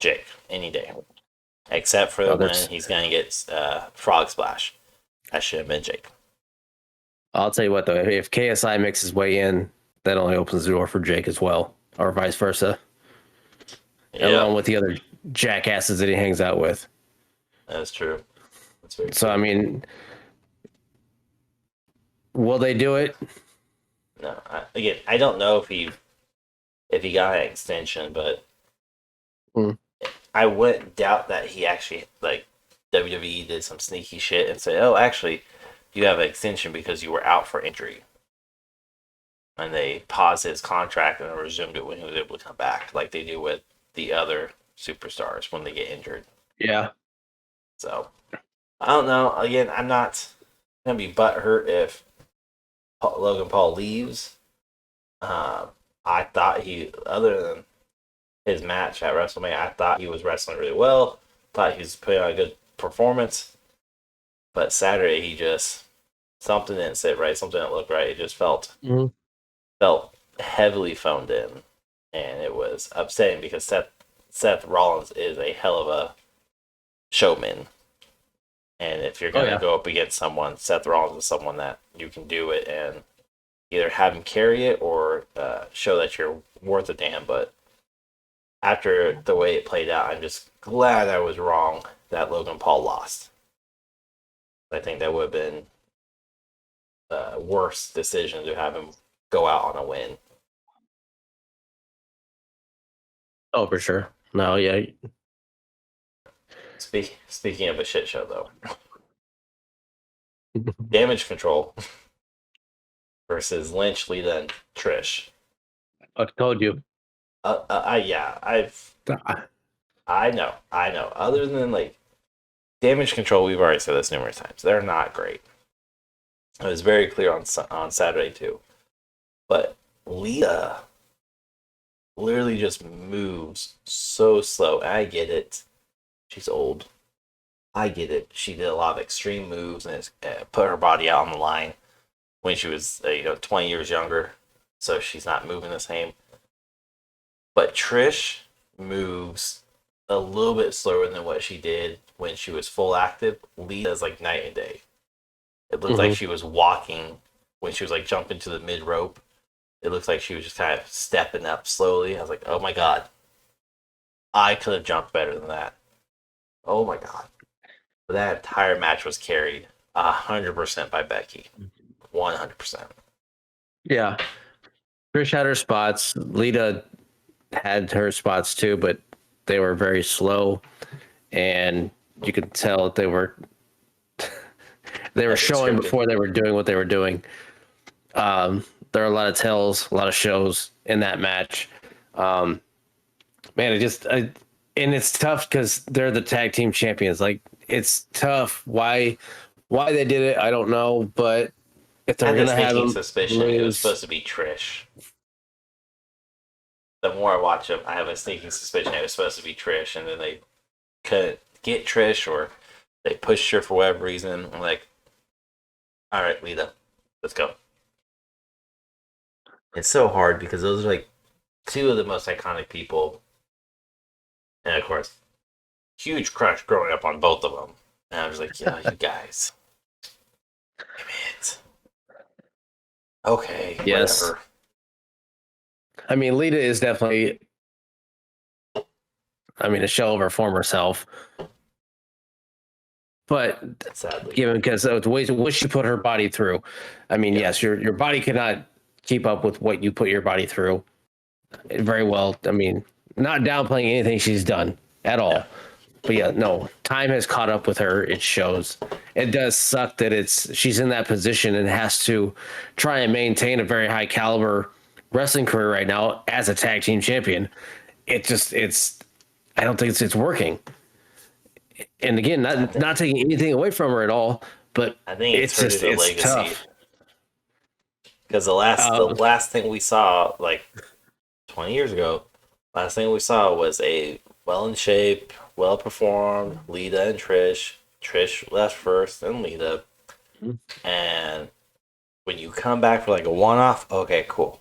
Jake any day, except for Oh, when there's, he's gonna get frog splash. That should have been Jake. I'll tell you what though, if KSI makes his way in, that only opens the door for Jake as well, or vice versa, along Yep, with the other jackasses that he hangs out with. that's true. That's very So true. I mean, will they do it? No, again, I don't know if he got an extension, but Mm. I wouldn't doubt that he actually like WWE did some sneaky shit and said, "Oh, actually, you have an extension because you were out for injury," and they paused his contract and resumed it when he was able to come back, like they do with the other superstars when they get injured. Yeah. So I don't know. Again, I'm not gonna be butthurt if Logan Paul leaves. I thought other than his match at WrestleMania, I thought he was wrestling really well. Thought he was putting on a good performance. But Saturday, he just something didn't sit right, something didn't look right. It just Mhm. felt heavily phoned in, and it was upsetting because Seth Rollins is a hell of a showman, and if you're Oh gonna yeah. go up against someone, Seth Rollins is someone that you can do it and either have him carry it or show that you're worth a damn. But after the way it played out, I'm just glad I was wrong that Logan Paul lost. I think that would have been a worse decision to have him go out on a win. Oh, for sure. No, yeah. Speaking of a shit show, though, Damage Control versus Lynch, Lita, and Trish. I told you. Yeah, I know. Other than like Damage Control, we've already said this numerous times. They're not great. It was very clear on Saturday too. But Lita literally just moves so slow. I get it. She's old. I get it. She did a lot of extreme moves and put her body out on the line when she was 20 years younger. So she's not moving the same. But Trish moves a little bit slower than what she did when she was full active. Lita's like night and day. It looked like Mhm. she was walking when she was like jumping to the mid rope. It looks like she was just kind of stepping up slowly. I was like, oh my God, I could have jumped better than that. Oh my God. But that entire match was carried 100% by Becky. 100%. Yeah. Trish had her spots. Lita had her spots too, but they were very slow, and you could tell that they were As showing scripted. before they were doing what they were doing. There are a lot of tells, a lot of shows in that match. Um, Man, and it's tough because they're the tag team champions. Like, it's tough. Why they did it, I don't know. But if I they're had the gonna have sneaking them suspicion it was lose, supposed to be Trish. the more I watch them, I have a sneaking suspicion it was supposed to be Trish, and then they couldn't get Trish, or they pushed her for whatever reason. I'm like, all right, Lita, let's go. It's so hard because those are like two of the most iconic people, and of course, huge crush growing up on both of them. And I was like, yeah, you guys, damn it. Okay, Yes. whatever. I mean, Lita is definitely, a shell of her former self. But Sadly, given because of the ways what she put her body through, I mean, yes, your body cannot keep up with what you put your body through very well. I mean, not downplaying anything she's done at all. Yeah. But yeah, no, time has caught up with her. It shows. It does suck that she's in that position and has to try and maintain a very high caliber wrestling career right now as a tag team champion. It's I don't think it's working. And again, not taking anything away from her at all, but I think it's just hurting the it's legacy. tough. Because the last thing we saw, like 20 years ago, last thing we saw was a well in shape, well performed Lita and Trish. Trish left first, and Lita. And when you come back for like a one off, okay, cool.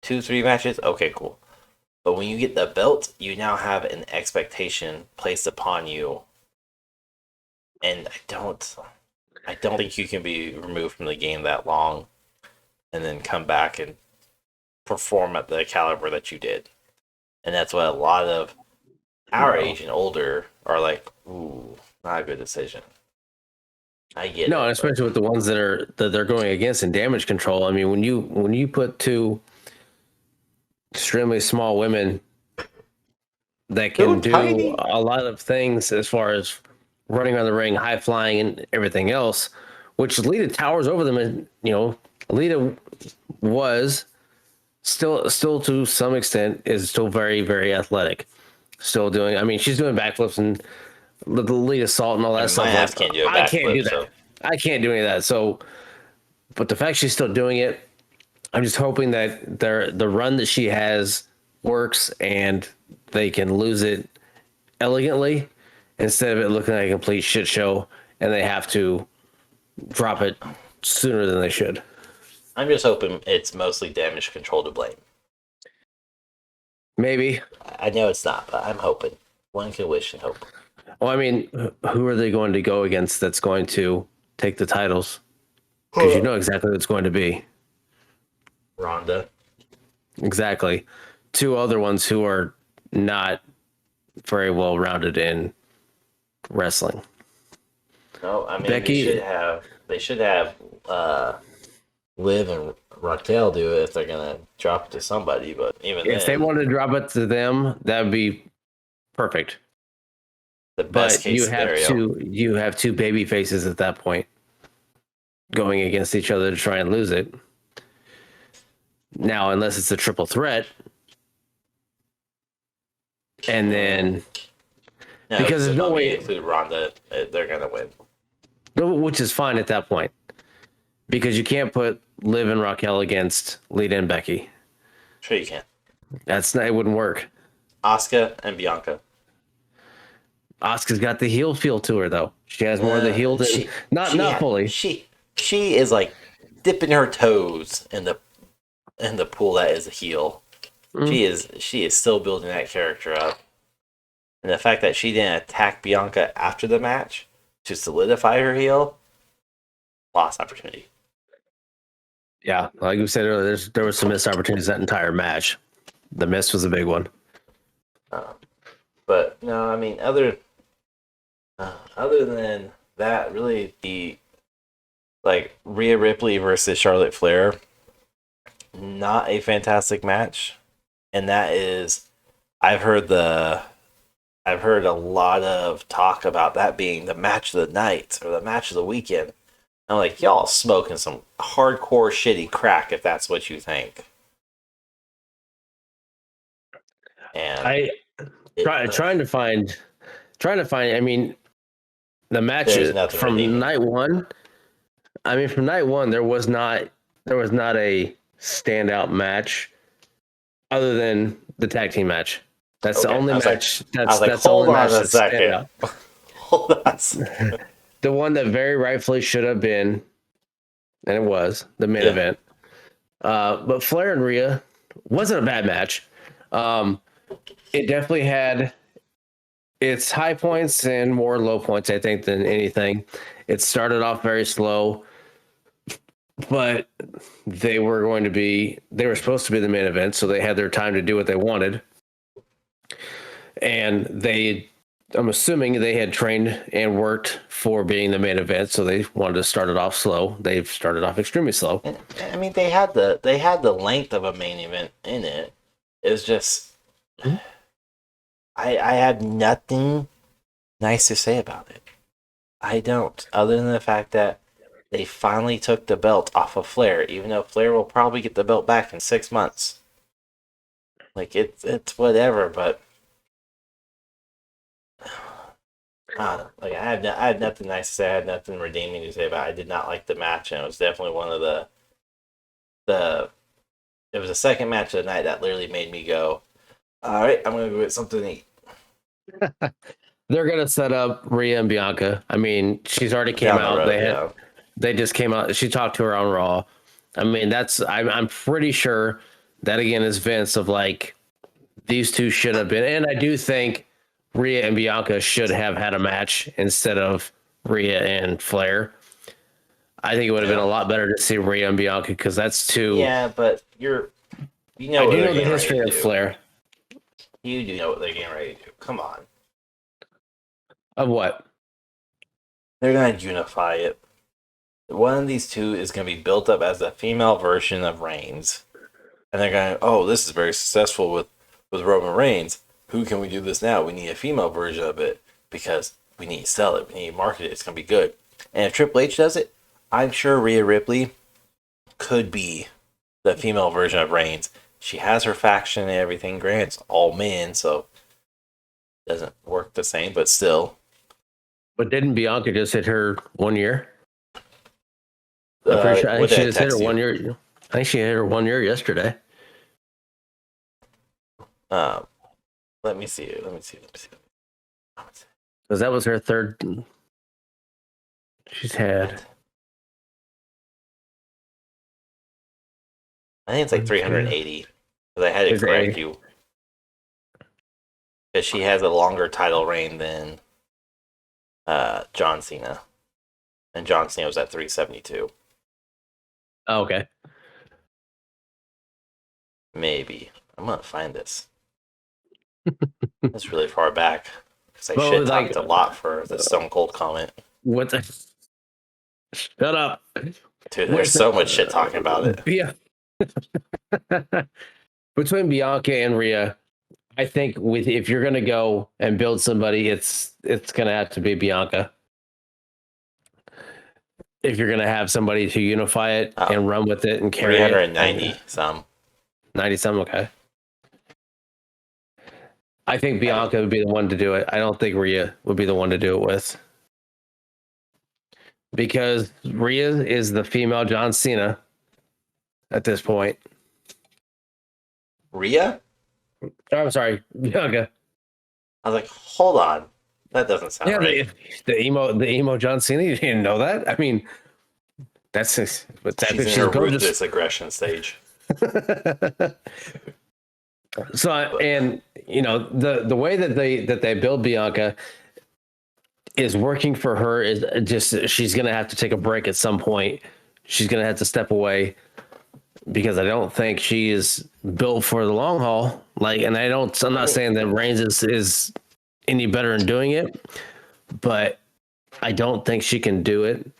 2-3 matches, okay, cool. But when you get the belt, you now have an expectation placed upon you, and I don't think you can be removed from the game that long, and then come back and perform at the caliber that you did. And that's what a lot of our age and older are like, ooh, not a good decision. I get it. No, and especially with the ones that they're going against in damage control. I mean, when you put two extremely small women that can do tiny. a lot of things as far as running on the ring, high flying, and everything else, which Lita towers over them. And Lita was still to some extent is still very, very athletic. Still doing. I mean, she's doing backflips and the lead assault and all that stuff. My ass can't do a I can't do backflip, that. so I can't do any of that. So, but the fact she's still doing it, I'm just hoping that the run that she has works and they can lose it elegantly instead of it looking like a complete shit show and they have to drop it sooner than they should. I'm just hoping it's mostly damage control to blame. Maybe. I know it's not, but I'm hoping. One can wish and hope. Well, I mean, who are they going to go against that's going to take the titles? Because you know exactly what it's going to be. Ronda. Exactly. Two other ones who are not very well rounded in wrestling. No, I mean Becky, they should have Liv and Raquel do it if they're gonna drop it to somebody. But even if they wanted to drop it to them, that would be perfect. the best But case scenario. you have two baby faces at that point going against each other to try and lose it. Now, unless it's a triple threat, and then No, because there's no way include Ronda, they're gonna win. which is fine at that point, because you can't put Liv and Raquel against Lita and Becky. Sure, you can. It wouldn't work. Asuka and Bianca. Asuka's got the heel feel to her, though. She has more of the heel than not fully. She is like dipping her toes in the pool that is a heel. She is still building that character up. And the fact that she didn't attack Bianca after the match to solidify her heel, lost opportunity. Yeah, like we said earlier, there was some missed opportunities that entire match. The miss was a big one. But no, I mean, other than that, really the like Rhea Ripley versus Charlotte Flair, not a fantastic match, and that is, I've heard a lot of talk about that being the match of the night or the match of the weekend. I'm like, y'all smoking some hardcore shitty crack if that's what you think. And trying to find. I mean, the matches from night one. I mean, from night one, there was not a standout match other than the tag team match. That's the Okay. only I was like- match. I was like, That's the hold only on match a that's stand second. out. Hold on a second. The one that very rightfully should have been, and it was the main Yeah. event. But Flair and Rhea wasn't a bad match. It definitely had its high points and more low points, I think, than anything. It started off very slow, but they were supposed to be the main event, so they had their time to do what they wanted. And I'm assuming they had trained and worked for being the main event, so they wanted to start it off slow. They've started off extremely slow. I mean, they had the length of a main event in it. It was just, I have nothing nice to say about it. I don't, other than the fact that they finally took the belt off of Flair, even though Flair will probably get the belt back in 6 months. Like it's whatever, but like I had nothing nice to say. I had nothing redeeming to say about it. I did not like the match, and it was definitely one of the it was the second match of the night that literally made me go, all right, I'm gonna go get something to eat. They're gonna set up Rhea and Bianca. I mean, she's already came Down the out. road, They just came out. She talked to her on Raw. I mean, I'm pretty sure that again is Vince of like these two should have been, and I do think Rhea and Bianca should have had a match instead of Rhea and Flair. I think it would have been a lot better to see Rhea and Bianca because that's two. Yeah, but you know I what do they're know the getting history ready of to do. Flair. You do know what they're getting ready to do. Come on. Of what? They're going to unify it. One of these two is going to be built up as the female version of Reigns. And they're going, oh, this is very successful with Roman Reigns. Who can we do this now? We need a female version of it because we need to sell it. We need to market it. It's going to be good. And if Triple H does it, I'm sure Rhea Ripley could be the female version of Reigns. She has her faction and everything. Granted, it's all men, so it doesn't work the same, but still. But didn't Bianca just hit her 1 year? I'm pretty sure. I think she just hit her 1 year. I think she hit her 1 year yesterday. Let me see. Because that was her third. She's had. I think it's like 380. Because I had to correct you. Because she has a longer title reign than John Cena. And John Cena was at 372. Oh, okay. Maybe. I'm going to find this. That's really far back. Because I shit-talked a lot for the Stone Cold comment. What the? Shut up. Dude, there's so much shit talking about it. Yeah. Between Bianca and Rhea, I think if you're gonna go and build somebody, it's gonna have to be Bianca. If you're gonna have somebody to unify it and run with it and carry 390 it, some. 90 some, okay. I think Bianca would be the one to do it. I don't think Rhea would be the one to do it with. Because Rhea is the female John Cena at this point. Rhea? Oh, I'm sorry, Bianca. I was like, hold on. That doesn't sound right. The emo John Cena, you didn't know that? I mean, that's but she's in her ruthless aggression stage. So, and you know, the way that they build Bianca is working for her is just she's gonna have to take a break at some point. She's gonna have to step away because I don't think she is built for the long haul. Like, and I'm not saying that Reigns is any better in doing it, but I don't think she can do it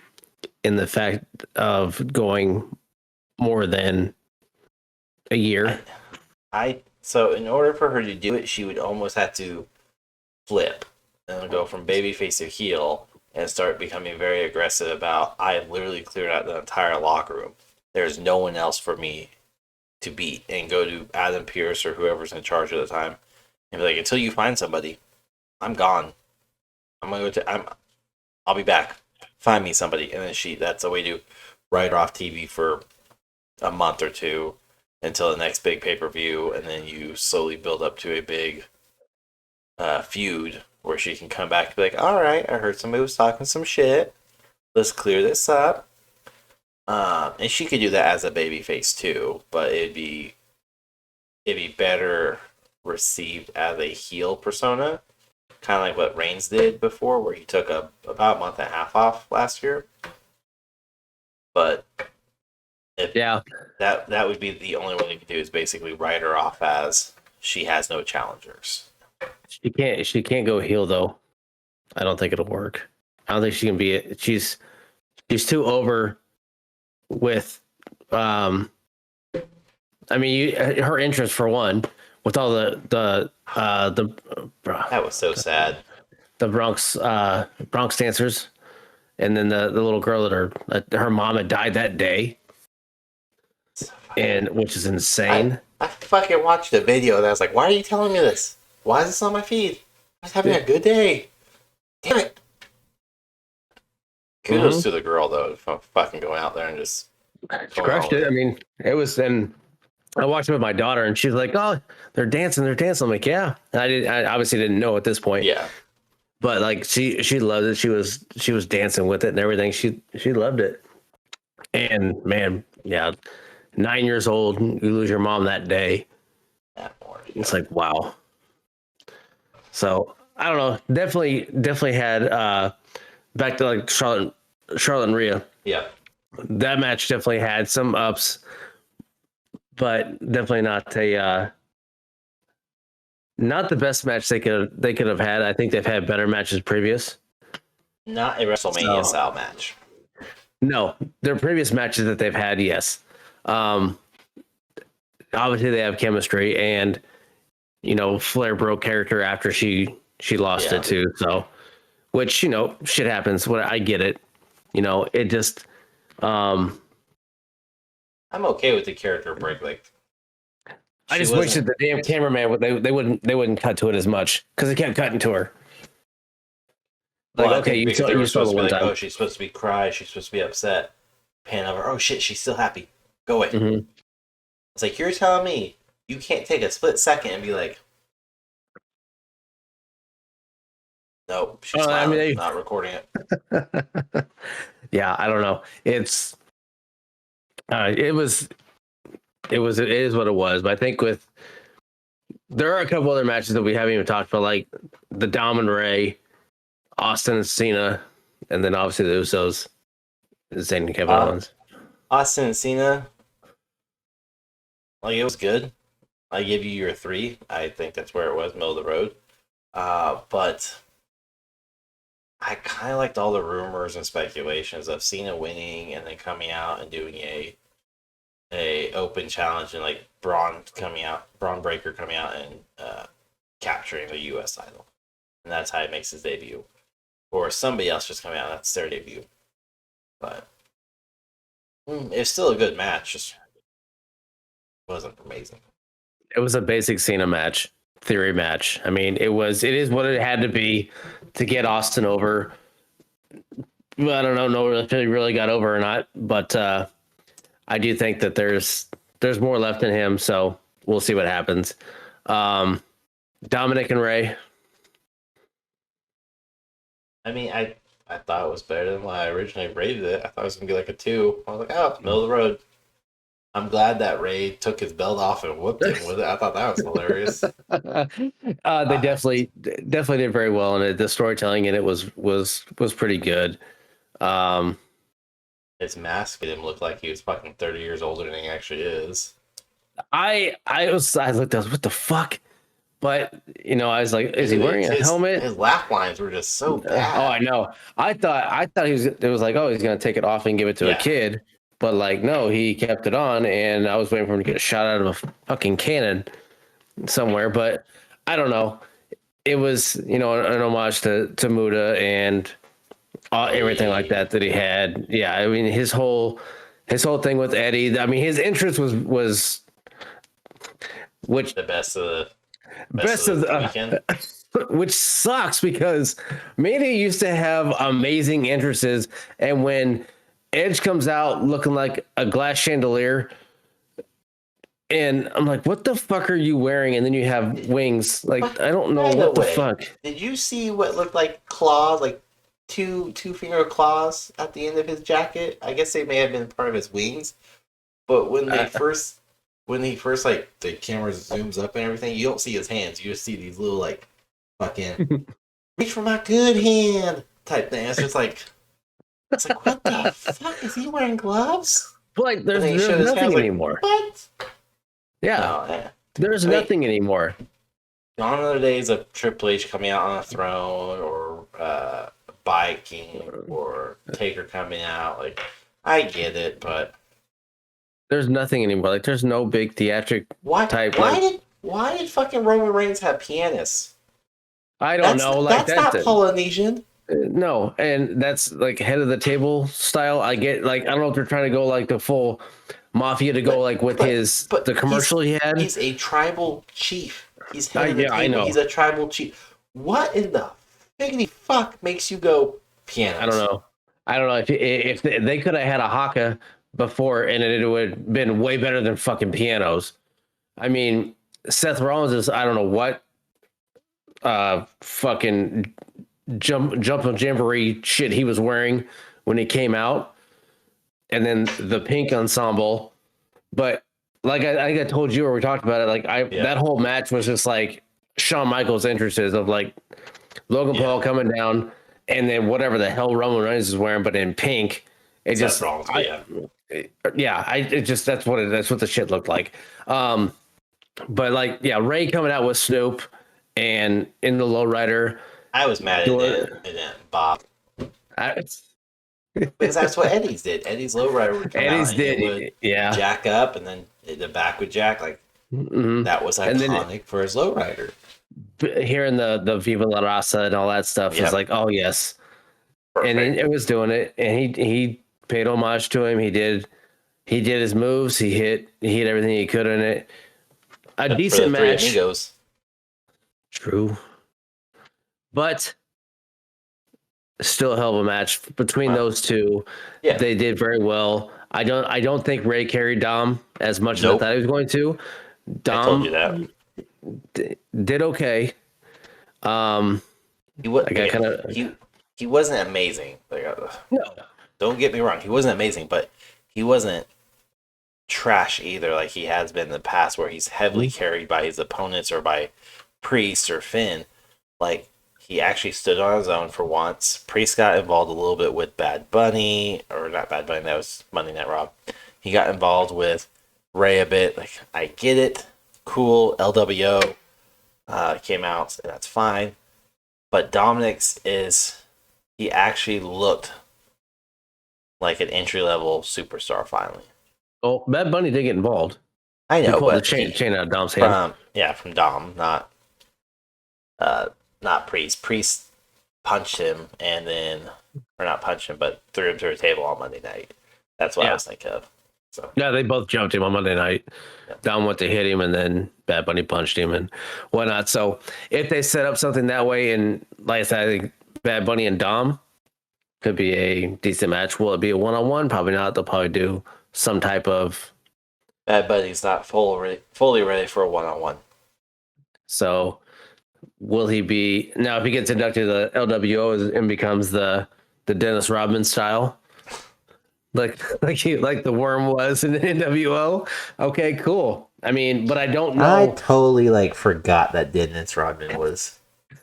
in the fact of going more than a year. So in order for her to do it, she would almost have to flip and go from babyface to heel and start becoming very aggressive about, I have literally cleared out the entire locker room. There's no one else for me to beat, and go to Adam Pearce or whoever's in charge at the time and be like, until you find somebody, I'm gone. I'll be back. Find me somebody. And then that's a way to write her off TV for a month or two until the next big pay-per-view, and then you slowly build up to a big feud where she can come back and be like, all right, I heard somebody was talking some shit. Let's clear this up. And she could do that as a babyface too, but it'd be better received as a heel persona, kind of like what Reigns did before, where he took about a month and a half off last year. But that would be the only way they could do is basically write her off as she has no challengers. She can't go heel though. I don't think it'll work. I don't think she can be. She's too over with. I mean, her interest for one, with all the that was so sad. The Bronx dancers, and then the little girl that her mom had died that day, and which is insane. I fucking watched a video and I was like, why are you telling me this? Why is this on my feed? I was having a good day. Damn it. Kudos to the girl, though, for fucking going out there and just... She crushed it. I mean, it was... And I watched it with my daughter, and she's like, oh, they're dancing. I'm like, yeah. And I obviously didn't know at this point. Yeah. But, like, she loved it. She was dancing with it and everything. She loved it. And, man, yeah, 9 years old, you lose your mom that day. It's like, wow. So I don't know. Definitely had back to like Charlotte and Rhea. Yeah, that match definitely had some ups, but definitely not the best match they could have had. I think they've had better matches previous. Not a WrestleMania style match. No, their previous matches that they've had, yes. Obviously they have chemistry, and Flair broke character after she lost it too. So, which shit happens. What I get it. It just. I'm okay with the character break. Like, I just wish that the damn cameraman they wouldn't cut to it as much because they kept cutting to her. Like, okay, you saw the one time. Oh, she's supposed to be cry. She's supposed to be upset. Pan over. Oh shit, she's still happy. Go away. Mm-hmm. It's like, you're telling me you can't take a split second and be like, nope, she's smiling, not recording it. Yeah, I don't know. It is what it was. But I think there are a couple other matches that we haven't even talked about, like the Dom and Ray, Austin and Cena, and then obviously the Usos, Zayne and Kevin Owens. Austin and Cena, like, it was good. I give you your 3. I think that's where it was, middle of the road. But I kind of liked all the rumors and speculations of Cena winning and then coming out and doing a open challenge, and like Braun Breaker coming out and capturing the U.S. title, and that's how he makes his debut, or somebody else just coming out, that's their debut. But it's still a good match. Just wasn't amazing. It was a basic Cena match, theory match. I mean, it is what it had to be to get Austin over. Well, I don't know if he really got over or not, but I do think that there's more left in him, so we'll see what happens. Dominic and Ray. I mean, I thought it was better than what I originally rated it. I thought it was going to be like a 2. I was like, oh, middle of the road. I'm glad that Ray took his belt off and whooped him with it. I thought that was hilarious. They definitely did very well in it. The storytelling in it was pretty good. His mask made him look like he was fucking 30 years older than he actually is. I looked at what the fuck? But I was like, is he wearing a helmet? His laugh lines were just so bad. Oh, I know. I thought it was like, oh, he's gonna take it off and give it to a kid. But like, no, he kept it on, and I was waiting for him to get a shot out of a fucking cannon somewhere. But I don't know. It was, an homage to Muda and everything like that he had. Yeah, I mean, his whole thing with Eddie. I mean, his interest was which the best of the weekend. Which sucks because Mania used to have amazing entrances, and when Edge comes out looking like a glass chandelier, And I'm like, what the fuck are you wearing? And then you have wings. Like, I don't know By the what the way, fuck. did you see what looked like claws, like two finger claws at the end of his jacket? I guess they may have been part of his wings. But when he first like the camera zooms up and everything, you don't see his hands. You just see these little like fucking reach for my good hand type thing. It's like what the fuck is he wearing gloves? Like, And there's then he showed his nothing hands like anymore. what? Yeah, No, there's nothing anymore. gone are the days of Triple H coming out on a throne or biking or Taker coming out. Like I get it, but There's nothing anymore. Like, there's no big theatric type. Why did fucking Roman Reigns have pianists? I don't know. Like, That's not Polynesian. No, and that's like head of the table style. I get, like, I don't know if they're trying to go like the full mafia to go like with the commercial he had. He's a tribal chief. He's head of the table. I know. He's a tribal chief. What in the figgity fuck makes you go pianos? I don't know if they could have had a haka before, and it would have been way better than fucking pianos. I mean, Seth Rollins is, I don't know what fucking jumping jamboree shit he was wearing when he came out, and then the pink ensemble. But like I think I told you, or we talked about it, like that whole match was just like Shawn Michaels' entrances of like Logan Paul coming down, and then whatever the hell Roman Reigns is wearing, but in pink. It just Rollins, that's what the shit looked like. But like, yeah, Ray coming out with Snoop and in the lowrider. I was mad at it, Bob. Because that's what Eddie's did. Eddie's lowrider would come out and it would jack up, and then the back would jack. Like that was iconic for his lowrider. Hearing the Viva La Raza and all that stuff is like, oh yes. Perfect. And it was doing it, and he paid homage to him. He did his moves. He hit everything he could in it. A decent match. Amigos. True, but still a hell of a match between those two. Yeah. They did very well. I don't think Ray carried Dom as much as I thought he was going to. Dom, I told you that. Did okay. He wasn't amazing. Like, no, don't get me wrong. He wasn't amazing, but he wasn't trash either. Like he has been in the past, where he's heavily carried by his opponents or by Priest or Finn. Like he actually stood on his own for once. Priest got involved a little bit with Bad Bunny, or not Bad Bunny. That was Monday Night Raw. He got involved with Ray a bit. Like I get it, cool. LWO came out, and that's fine. But Dominic's he actually looked like an entry-level superstar finally. Oh, Bad Bunny did get involved. I know, but the chain out of Dom's hand. From Dom, not Priest. Priest punched him or not punched him, but threw him through a table on Monday night. That's what I was thinking of. So yeah, they both jumped him on Monday night. Yeah. Dom went to hit him, and then Bad Bunny punched him and whatnot. So if they set up something that way, and like I said, I think Bad Bunny and Dom could be a decent match. Will it be a one-on-one? Probably not. They'll probably do some type of. Bad Bunny's not fully ready for a one-on-one. So will he be now? If he gets inducted to the LWO and becomes the Dennis Rodman style, like the Worm was in the NWO. Okay, cool. I mean, but I don't know. I totally forgot that Dennis Rodman was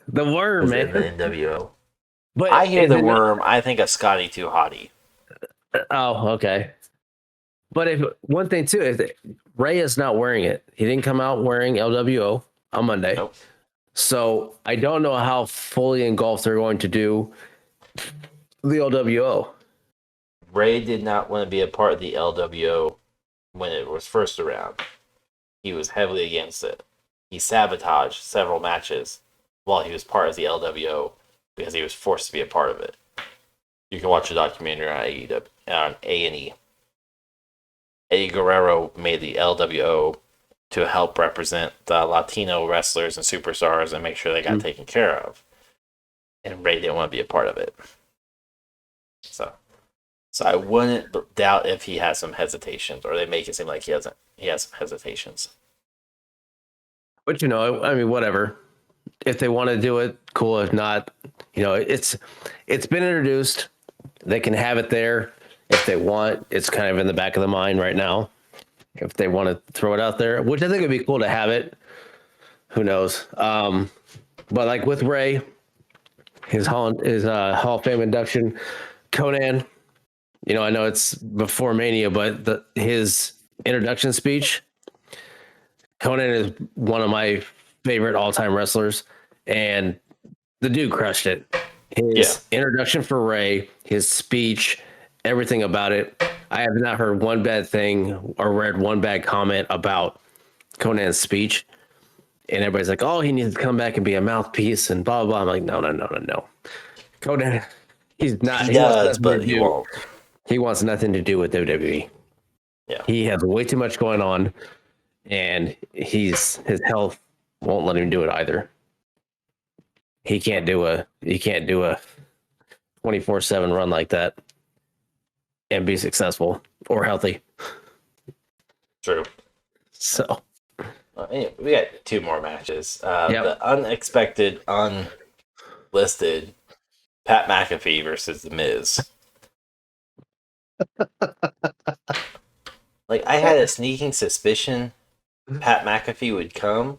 the Worm, man. In the NWO. But I hear the Worm. I think of Scotty Too Hottie. Oh, okay. But if one thing too is that Ray is not wearing it. He didn't come out wearing LWO on Monday. Nope. So I don't know how fully engulfed they're going to do the LWO. Ray did not want to be a part of the LWO when it was first around. He was heavily against it. He sabotaged several matches while he was part of the LWO because he was forced to be a part of it. You can watch a documentary on A&E. Eddie Guerrero made the LWO to help represent the Latino wrestlers and superstars and make sure they got taken care of. And Ray didn't want to be a part of it. So So I wouldn't doubt if he has some hesitations, or they make it seem like he has some hesitations. But I mean, whatever. If they want to do it, cool. If not, it's been introduced. They can have it there if they want. It's kind of in the back of the mind right now. If they want to throw it out there, which I think would be cool to have it. Who knows? But like with Ray, his Hall of Fame induction, Conan. I know it's before Mania, but his introduction speech, Conan is one of my favorite all-time wrestlers, and the dude crushed it. His introduction for Ray, his speech, everything about it. I have not heard one bad thing or read one bad comment about Conan's speech. And everybody's like, oh, he needs to come back and be a mouthpiece and blah, blah, blah. I'm like, no. Conan, he's not. He does, but he won't. He wants nothing to do with WWE. Yeah. He has way too much going on, and his health won't let him do it either. He can't do a 24/7 run like that and be successful or healthy. True. So anyway, we got 2 more matches. The unexpected, unlisted Pat McAfee versus The Miz. Like, I had a sneaking suspicion Pat McAfee would come.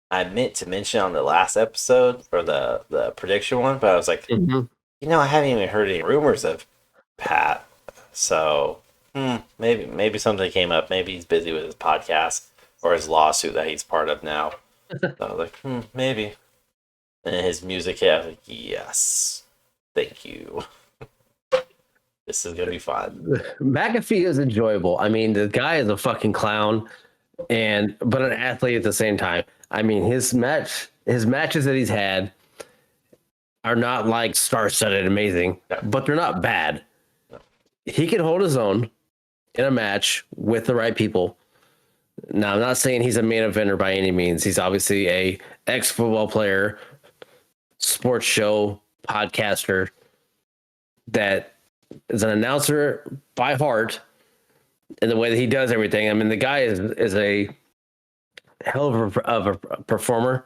I meant to mention on the last episode, or the prediction one, but I was like, I haven't even heard any rumors of Pat. So, maybe something came up. Maybe he's busy with his podcast or his lawsuit that he's part of now. So I was like, maybe. And his music hit. I was like, yes. Thank you. This is going to be fun. McAfee is enjoyable. I mean, the guy is a fucking clown, but an athlete at the same time. I mean, his matches that he's had are not like star-studded amazing, but they're not bad. No. He can hold his own in a match with the right people. Now, I'm not saying he's a main eventer by any means. He's obviously a ex-football player, sports show podcaster that is an announcer by heart in the way that he does everything. I mean, the guy is a hell of a performer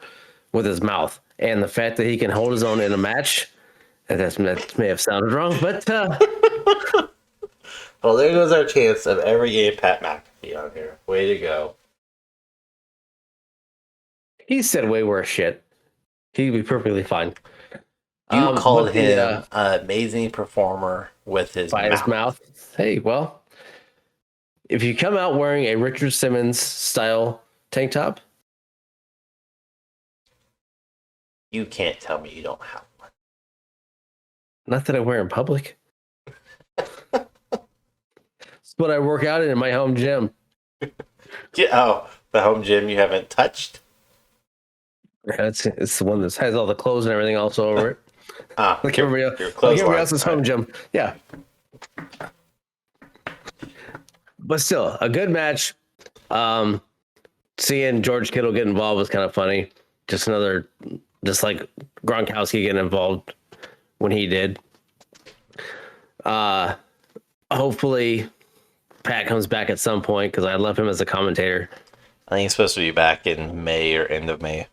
with his mouth, and the fact that he can hold his own in a match, that may have sounded wrong, but well, there goes our chance of ever getting Pat McAfee on here. Way to go. He said way worse shit. He'd be perfectly fine. You called him an amazing performer with his mouth. Hey, well, if you come out wearing a Richard Simmons style tank top, you can't tell me you don't have one. Not that I wear in public. It's what I work out in my home gym. The home gym you haven't touched? Yeah, it's the one that has all the clothes and everything also over it. Like everybody else's home gym. Yeah. But still, a good match. Seeing George Kittle get involved was kind of funny. Just like Gronkowski getting involved when he did. Hopefully Pat comes back at some point because I love him as a commentator. I think he's supposed to be back in May or end of May.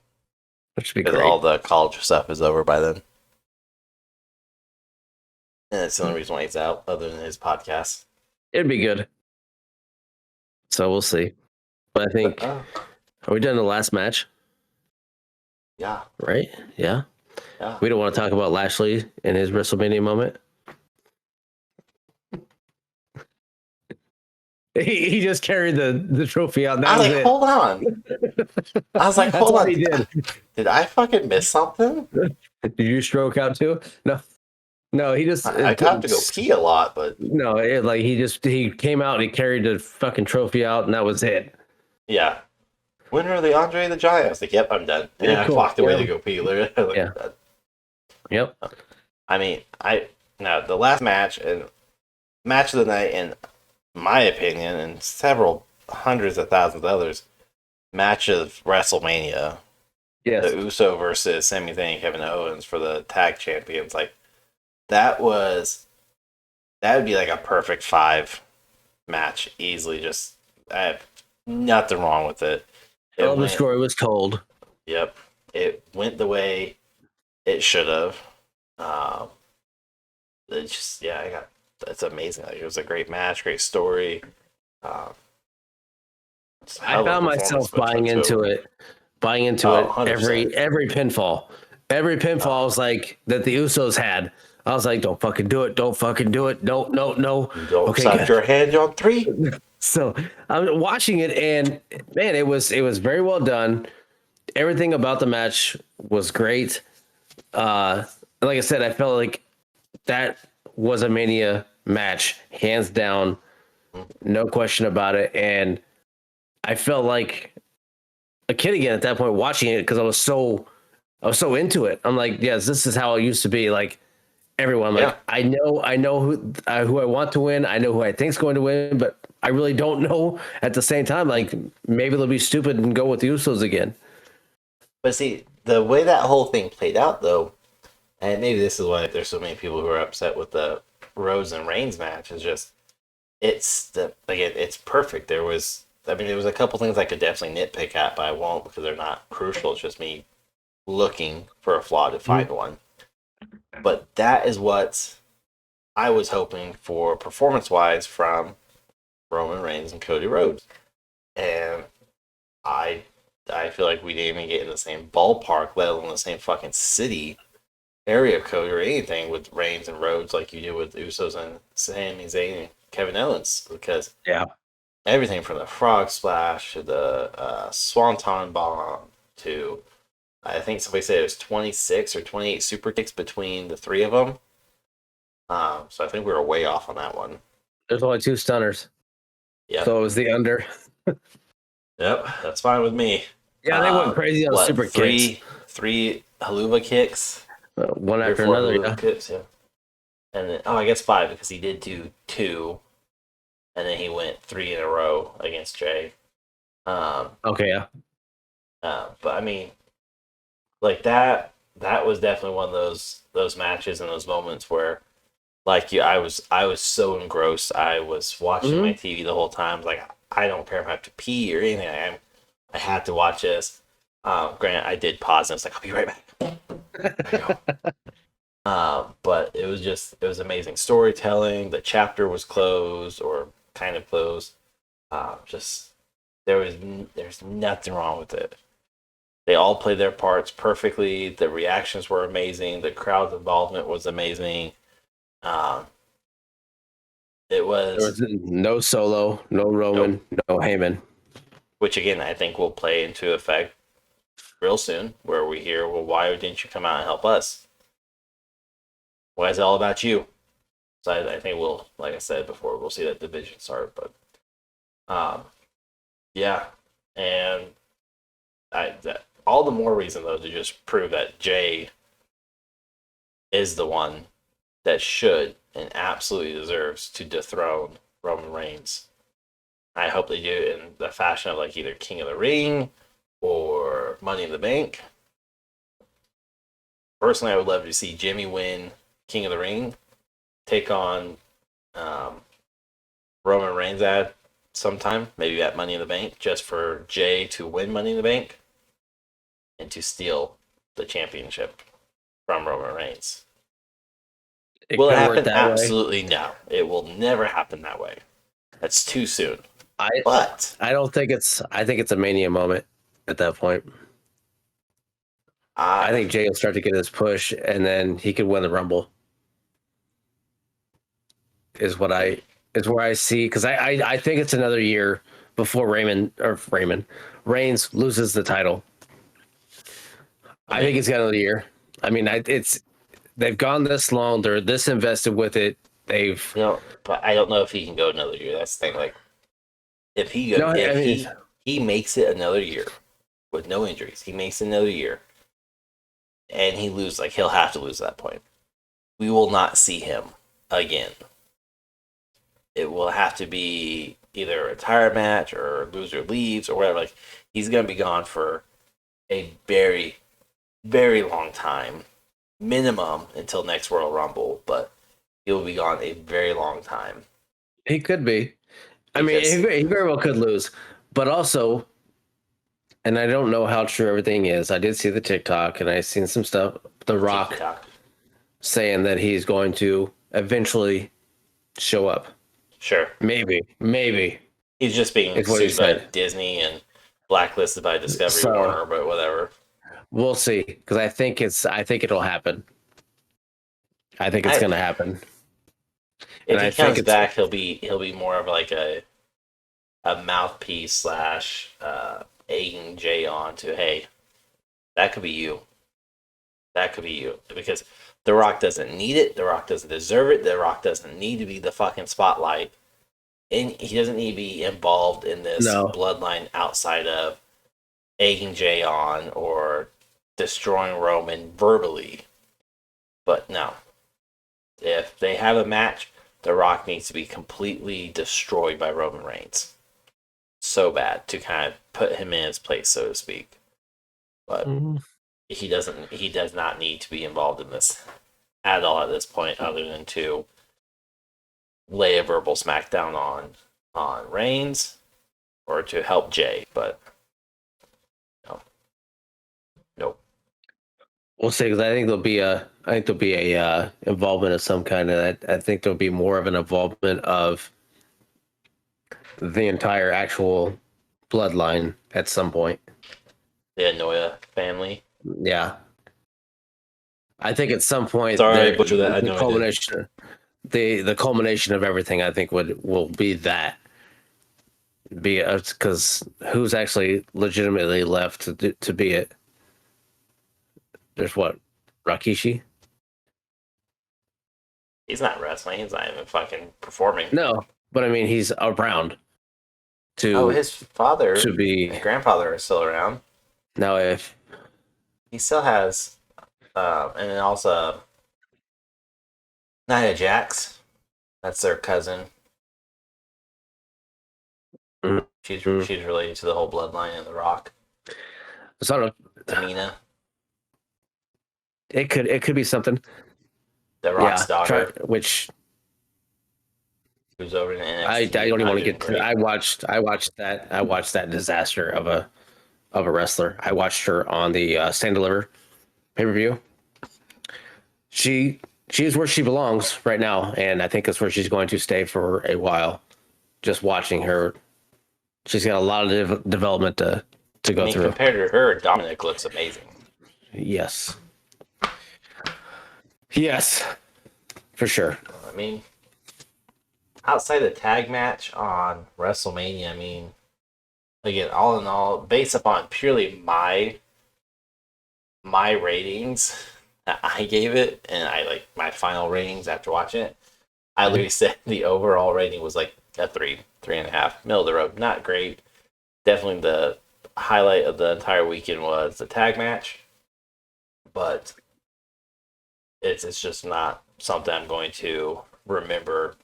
Which would be great. All the college stuff is over by then. And that's the only reason why he's out, other than his podcast. It'd be good. So we'll see. But I think, are we done the last match? Yeah. Right? Yeah. Yeah. We don't want to talk about Lashley and his WrestleMania moment. He just carried the trophy out. I was like, hold on. I was like, hold on. He did. Did I fucking miss something? Did you stroke out too? No, he just. I have to go pee a lot, but no, he came out and he carried the fucking trophy out, and that was it. Yeah. Winner of the Andre the Giant. I was like, yep, I'm done. And I walked away to go pee. Literally, yeah. Yep. I mean, the last match and match of the night, in my opinion, and several hundreds of thousands of others, match of WrestleMania. Yes. The USO versus Sami Zayn and Kevin Owens for the tag champions. Like, that was that would be like a perfect 5 match easily. Just I have nothing wrong with it. Tell It the went. story was told. Yep, it went the way it should have. Um, it's just yeah, I got. It's amazing. Like, it was a great match, great story. Um, it's a I hell of a found performance, myself but buying into over. it, buying into Oh, it 100%. every pinfall. Every pinfall Oh, was like that the Usos had. I was like, don't fucking do it. Don't fucking do it. No, no, no. don't Okay, clap good. your hand on 3. So I'm watching it, and man, it was very well done. Everything about the match was great. Like I said, I felt like that was a Mania match, hands down, no question about it. And I felt like a kid again at that point watching it because I was so into it. I'm like, yes, this is how it used to be. Like everyone, Yeah. like I know who I want to win. I know who I think's going to win, but I really don't know at the same time. Like maybe they'll be stupid and go with the Usos again. But see, the way that whole thing played out, though, and maybe this is why there's so many people who are upset with the Rhodes and Reigns match, is just it's perfect. There was a couple things I could definitely nitpick at, but I won't because they're not crucial. It's just me looking for a flaw to find one. But that is what I was hoping for performance wise from Roman Reigns and Cody Rhodes. And I I feel like we didn't even get in the same ballpark, let alone the same fucking city area code or anything with Reigns and Rhodes like you did with Usos and Sami Zayne and Kevin Owens because Yeah. everything from the frog splash to the swanton bomb to I think somebody said it was 26 or 28 super kicks between the 3 of them. So I think we were way off on that one. There's only 2 stunners, Yep. so it was the under. Yep. That's fine with me. Yeah, they went crazy on What super kicks, three haluva kicks? one 3 or after 4 another. haluva Yeah. kicks, yeah. And then I guess 5 because he did do 2 and then he went 3 in a row against Jay. Okay. Yeah. But I mean, like that was definitely one of those matches and those moments where, like you, I was so engrossed. I was watching my Hmm. TV the whole time. Like I don't care if I have to pee or anything. I had to watch this. Granted, I did pause and it's like I'll be right back. There you go. But it was amazing storytelling. The chapter was closed or kind of closed. Just there's nothing wrong with it. They all played their parts perfectly. The reactions were amazing. The crowd's involvement was amazing. Um, it There was was no Solo, no nope. Roman, no Heyman. Which again, I think will play into effect real soon, where we hear, well, why didn't you come out and help us? Why is it all about you? So I think we'll, like I said before, we'll see that division start. But um, yeah, and all the more reason though to just prove that Jay is the one that should and absolutely deserves to dethrone Roman Reigns. I hope they do it in the fashion of like either King of the Ring or Money in the Bank. Personally, I would love to see Jimmy win King of the Ring, take on um, Roman Reigns at sometime, maybe at Money in the Bank, just for Jay to win Money in the Bank and to steal the championship from Roman Reigns. It Will it could work happen? that way. Absolutely no. It will never happen that way. That's too soon. I But I don't think it's. I think it's a Mania moment at that point. I I think Jay will start to get his push, and then he could win the Rumble. Is what I is where I see because I think it's another year before Raymond Reigns loses the title. I think it's got another year. I mean, it's they've gone this long. They're this invested with it. They've but I don't know if he can go another year. That's the thing. Like if he no. go, I if mean, he makes it another year with no injuries, he makes it another year, and he loses. Like he'll have to lose at that point. We will not see him again. It will have to be either a retire match or loser leaves or whatever. Like he's gonna be gone for a very, very long time, minimum until next Royal Rumble. But he will be gone a very long time. He could be. I mean, he very well could lose, but also, and I don't know how true everything is. I did see the TikTok, and I seen some stuff. The Rock TikTok. saying that he's going to eventually show up. Sure. Maybe. He's just being Is what he sued by said. Disney and blacklisted by Discovery So Warner, but whatever. we'll see, because I think it'll happen. I think it's going to happen. If And he I think comes back, he'll be more of like a mouthpiece slash egging Jay on to, hey, that could be you. That could be you. Because The Rock doesn't need it. The Rock doesn't deserve it. The Rock doesn't need to be the fucking spotlight. And he doesn't need to be involved in this bloodline outside of egging Jay on or destroying Roman verbally. But no. If they have a match, The Rock needs to be completely destroyed by Roman Reigns. So bad to kind of put him in his place, so to speak. But he does not need to be involved in this at all at this point, other than to lay a verbal smackdown on Reigns or to help Jay. But no. Nope. We'll see, because I think there'll be a involvement of some kind. I think there'll be more of an involvement of the entire actual bloodline at some point. The Anoya family. Yeah, I think at some point. Sorry, I butchered that. The culmination, the culmination of everything, I think will be that. Because who's actually legitimately left to be it? There's what, Rikishi? He's not wrestling. He's not even fucking performing. No, but I mean, he's around. His father, his grandfather is still around. Now, if he still has, and then also Nia Jax, that's their cousin. Mm-hmm. She's related to the whole bloodline of The Rock. Sort of Tamina. It could be something. The Rock's daughter, which who's over in NXT. I don't even want to get to. I watched that disaster of a wrestler. I watched her on the Stand Deliver pay-per-view. She's where she belongs right now, and I think that's where she's going to stay for a while. Just watching her, she's got a lot of development to go through. Compared to her, Dominic looks amazing. Yes, for sure. I mean, outside the tag match on WrestleMania, I mean, again, all in all, based upon purely my ratings that I gave it, and I like my final ratings after watching it, I literally said the overall rating was like a 3.5, middle of the road. Not great. Definitely the highlight of the entire weekend was the tag match, but it's just not something I'm going to remember,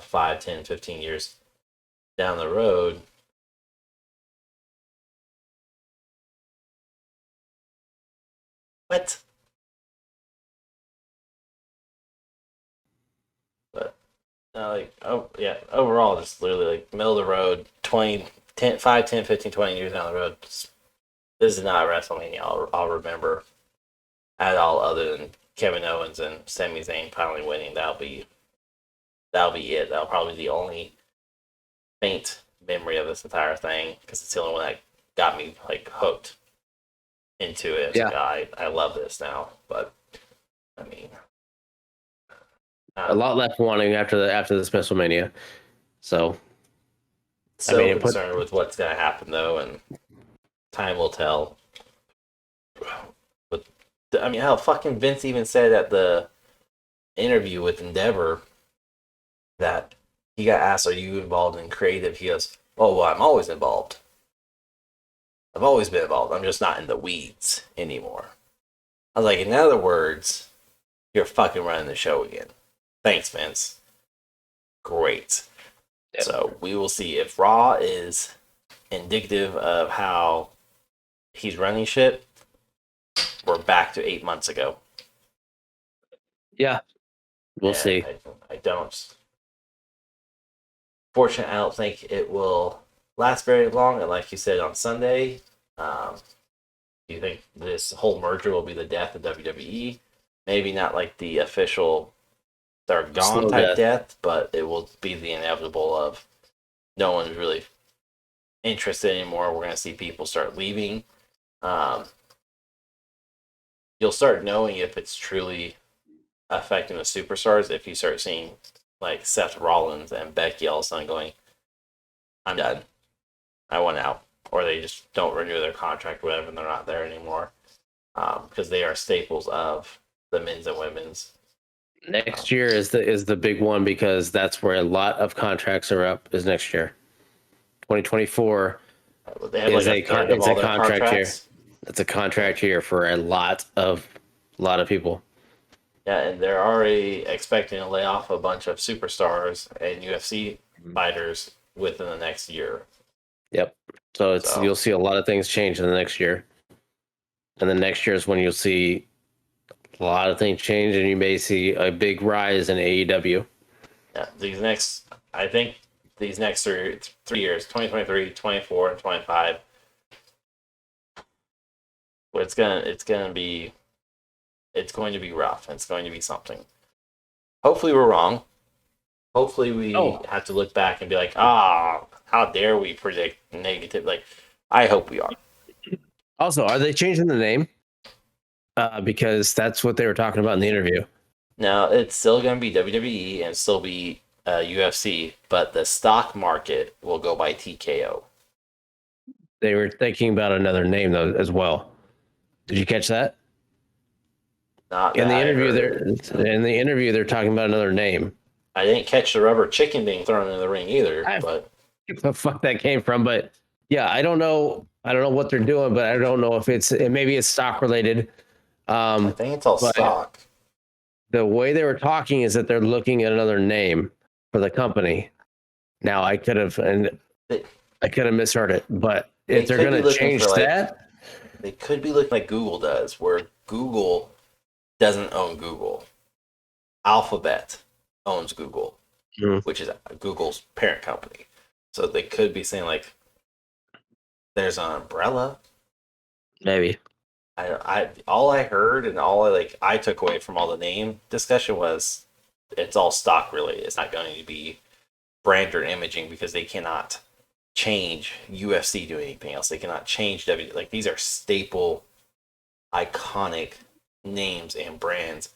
5, 10, 15 years down the road. What? But overall, just literally like middle of the road, 5, 10, 15, 20 years down the road. This is not WrestleMania I'll remember at all, other than Kevin Owens and Sami Zayn finally winning. That'll be it. That'll probably be the only faint memory of this entire thing, because it's the only one that got me like hooked into it. Yeah. Like, I love this now. But I mean, a lot left wanting after this WrestleMania. So concerned with what's going to happen though, and time will tell. But I mean, hell, fucking Vince even said at the interview with Endeavor that he got asked, "Are you involved in creative?" He goes, "Oh, well, I'm always involved. I've always been involved. I'm just not in the weeds anymore." I was like, in other words, you're fucking running the show again. Thanks, Vince. Great. Yep. So we will see if Raw is indicative of how he's running shit. We're back to 8 months ago. Yeah. We'll see. I don't. Fortunately, I don't think it will last very long. And like you said on Sunday, do you think this whole merger will be the death of WWE? Maybe not like the official they're gone Slow type death. death, but it will be the inevitable of no one's really interested anymore. We're going to see people start leaving. You'll start knowing if it's truly affecting the superstars if you start seeing like Seth Rollins and Becky all of a sudden going, I'm done. I want out. Or they just don't renew their contract, whatever, and they're not there anymore. Because they are staples of the men's and women's. Next year is the big one because that's where a lot of contracts are up. Is next year, 2024 They have is like a a third of all their contract year. contracts. It's a contract year for a lot of people. Yeah, and they're already expecting to lay off a bunch of superstars and UFC fighters within the next year. Yep. So you'll see a lot of things change in the next year, and the next year is when you'll see a lot of things change, and you may see a big rise in AEW. Yeah, I think these next 3 years, 2023, 24, and 25, it's going to be rough. It's going to be something. Hopefully we're wrong. Hopefully we have to look back and be like, how dare we predict negative? Like, I hope we are. Also, are they changing the name? Because that's what they were talking about in the interview. No, it's still going to be WWE and still be UFC, but the stock market will go by TKO. They were thinking about another name though as well. Did you catch that? Not in that the interview, they're talking about another name. I didn't catch the rubber chicken being thrown in the ring either. But the fuck that came from, but yeah, I don't know what they're doing, but I don't know if maybe it's stock related. I think it's all stock. The way they were talking is that they're looking at another name for the company. Now I could have misheard it, but if they're going to change that, they could be looking like Google does, where Google doesn't own Google. Alphabet owns Google, which is Google's parent company. So they could be saying like, "There's an umbrella." Maybe. All I heard and all I took away from all the name discussion was it's all stock related. It's not going to be brand or imaging because they cannot change UFC doing anything else. They cannot change W. Like these are staple, iconic names and brands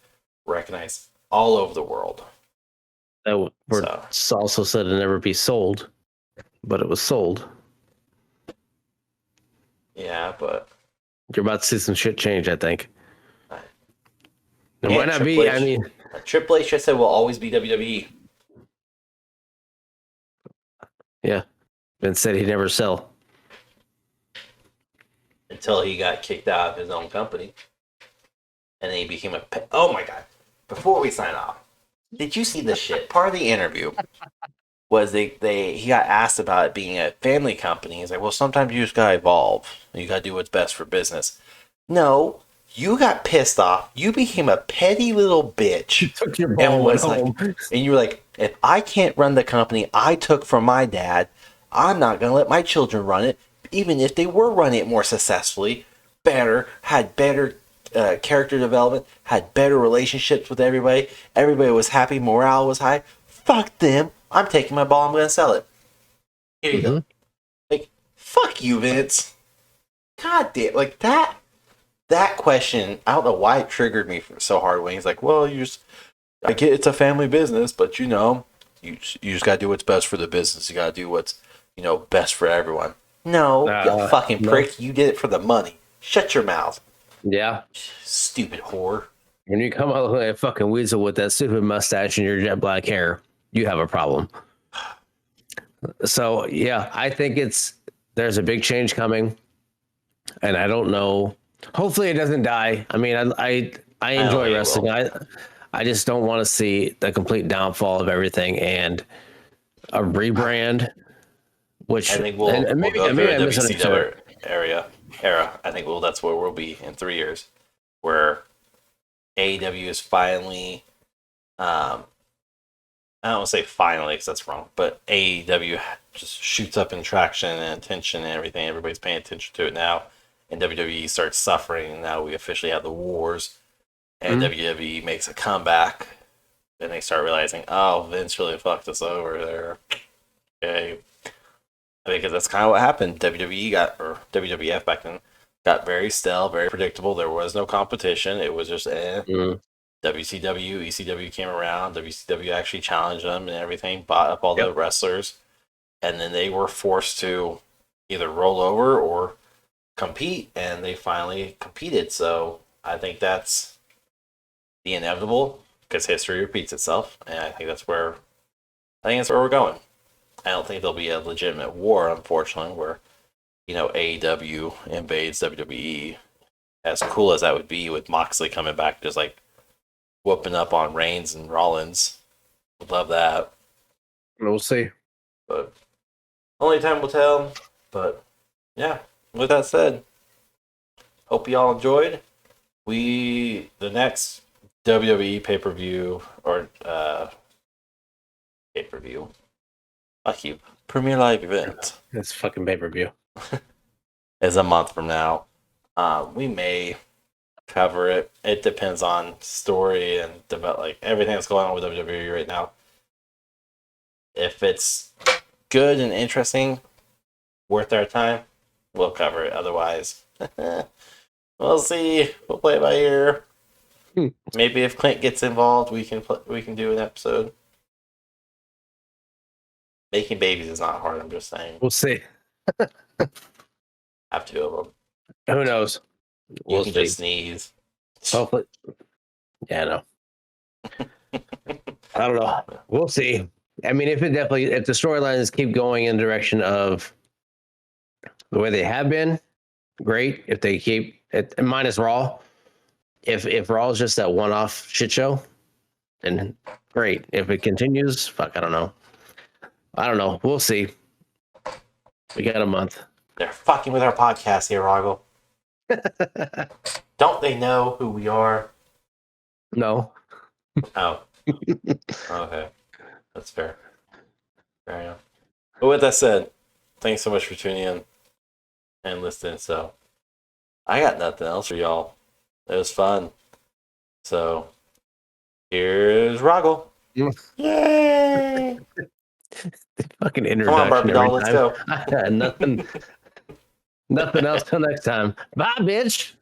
recognized all over the world. That also said it'd never be sold, but it was sold. Yeah, but you're about to see some shit change, I think. It might not be. I mean, Triple H just said will always be WWE. Yeah, Vince said he'd never sell until he got kicked out of his own company, and then he became a. Oh my god! Before we sign off, did you see this shit? Part of the interview was he got asked about it being a family company. He's like, well, sometimes you just gotta evolve. You gotta do what's best for business. No, you got pissed off. You became a petty little bitch. You took your ball and home. And you were like, if I can't run the company I took from my dad, I'm not gonna let my children run it, even if they were running it more successfully, had better character development, had better relationships with everybody. Everybody was happy. Morale was high. Fuck them. I'm taking my ball. I'm going to sell it. Here you go. Like, fuck you, Vince. God damn. Like, that question, I don't know why it triggered me so hard when he's like, well, I get it's a family business, but you just got to do what's best for the business. You got to do what's, best for everyone. No, you fucking prick. You did it for the money. Shut your mouth. Yeah. Stupid whore. When you come out like a fucking weasel with that stupid mustache and your jet black hair, you have a problem. So, yeah, I think there's a big change coming. And I don't know. Hopefully it doesn't die. I mean, I enjoy wrestling. I just don't want to see the complete downfall of everything and a rebrand, which I think we'll go through a WCW era. I think that's where we'll be in 3 years, where AEW is finally I don't want to say finally because that's wrong, but AEW just shoots up in traction and attention and everything. Everybody's paying attention to it now, and WWE starts suffering. And now we officially have the wars, and WWE makes a comeback. Then they start realizing, oh, Vince really fucked us over there. Okay, because that's kind of what happened. WWE got, or WWF back then, got very stale, very predictable. There was no competition. It was just WCW, ECW came around. WCW actually challenged them and everything, bought up all the wrestlers, and then they were forced to either roll over or compete, and they finally competed. So I think that's the inevitable because history repeats itself, and I think that's where we're going. I don't think there'll be a legitimate war, unfortunately, where AEW invades WWE. As cool as that would be, with Moxley coming back, just like whooping up on Reigns and Rollins. Would love that. We'll see. But only time will tell. But yeah, with that said, hope you all enjoyed. The next WWE pay-per-view or pay-per-view. Fuck you. Premier Live event. It's fucking pay-per-view. Is a month from now. We may cover it. It depends on story and everything that's going on with WWE right now. If it's good and interesting, worth our time, we'll cover it. Otherwise, we'll see. We'll play it by ear. Maybe if Clint gets involved, we can do an episode. Making babies is not hard. I'm just saying. We'll see. Have two of them. Who knows? You can just sneeze. Hopefully. Yeah, no. I don't know. We'll see. I mean, if the storylines keep going in the direction of the way they have been, great. If they keep it minus Raw, if Raw is just that one-off shit show, then great. If it continues, fuck, I don't know. We'll see. We got a month. They're fucking with our podcast here, Roggle. Don't they know who we are? No. Oh. Okay. That's fair. Fair enough. But with that said, thanks so much for tuning in and listening. So, I got nothing else for y'all. It was fun. So, here's Roggle. Yay! Fucking introduction. Come on, Barbie doll, let's go. Nothing else till next time. Bye, bitch.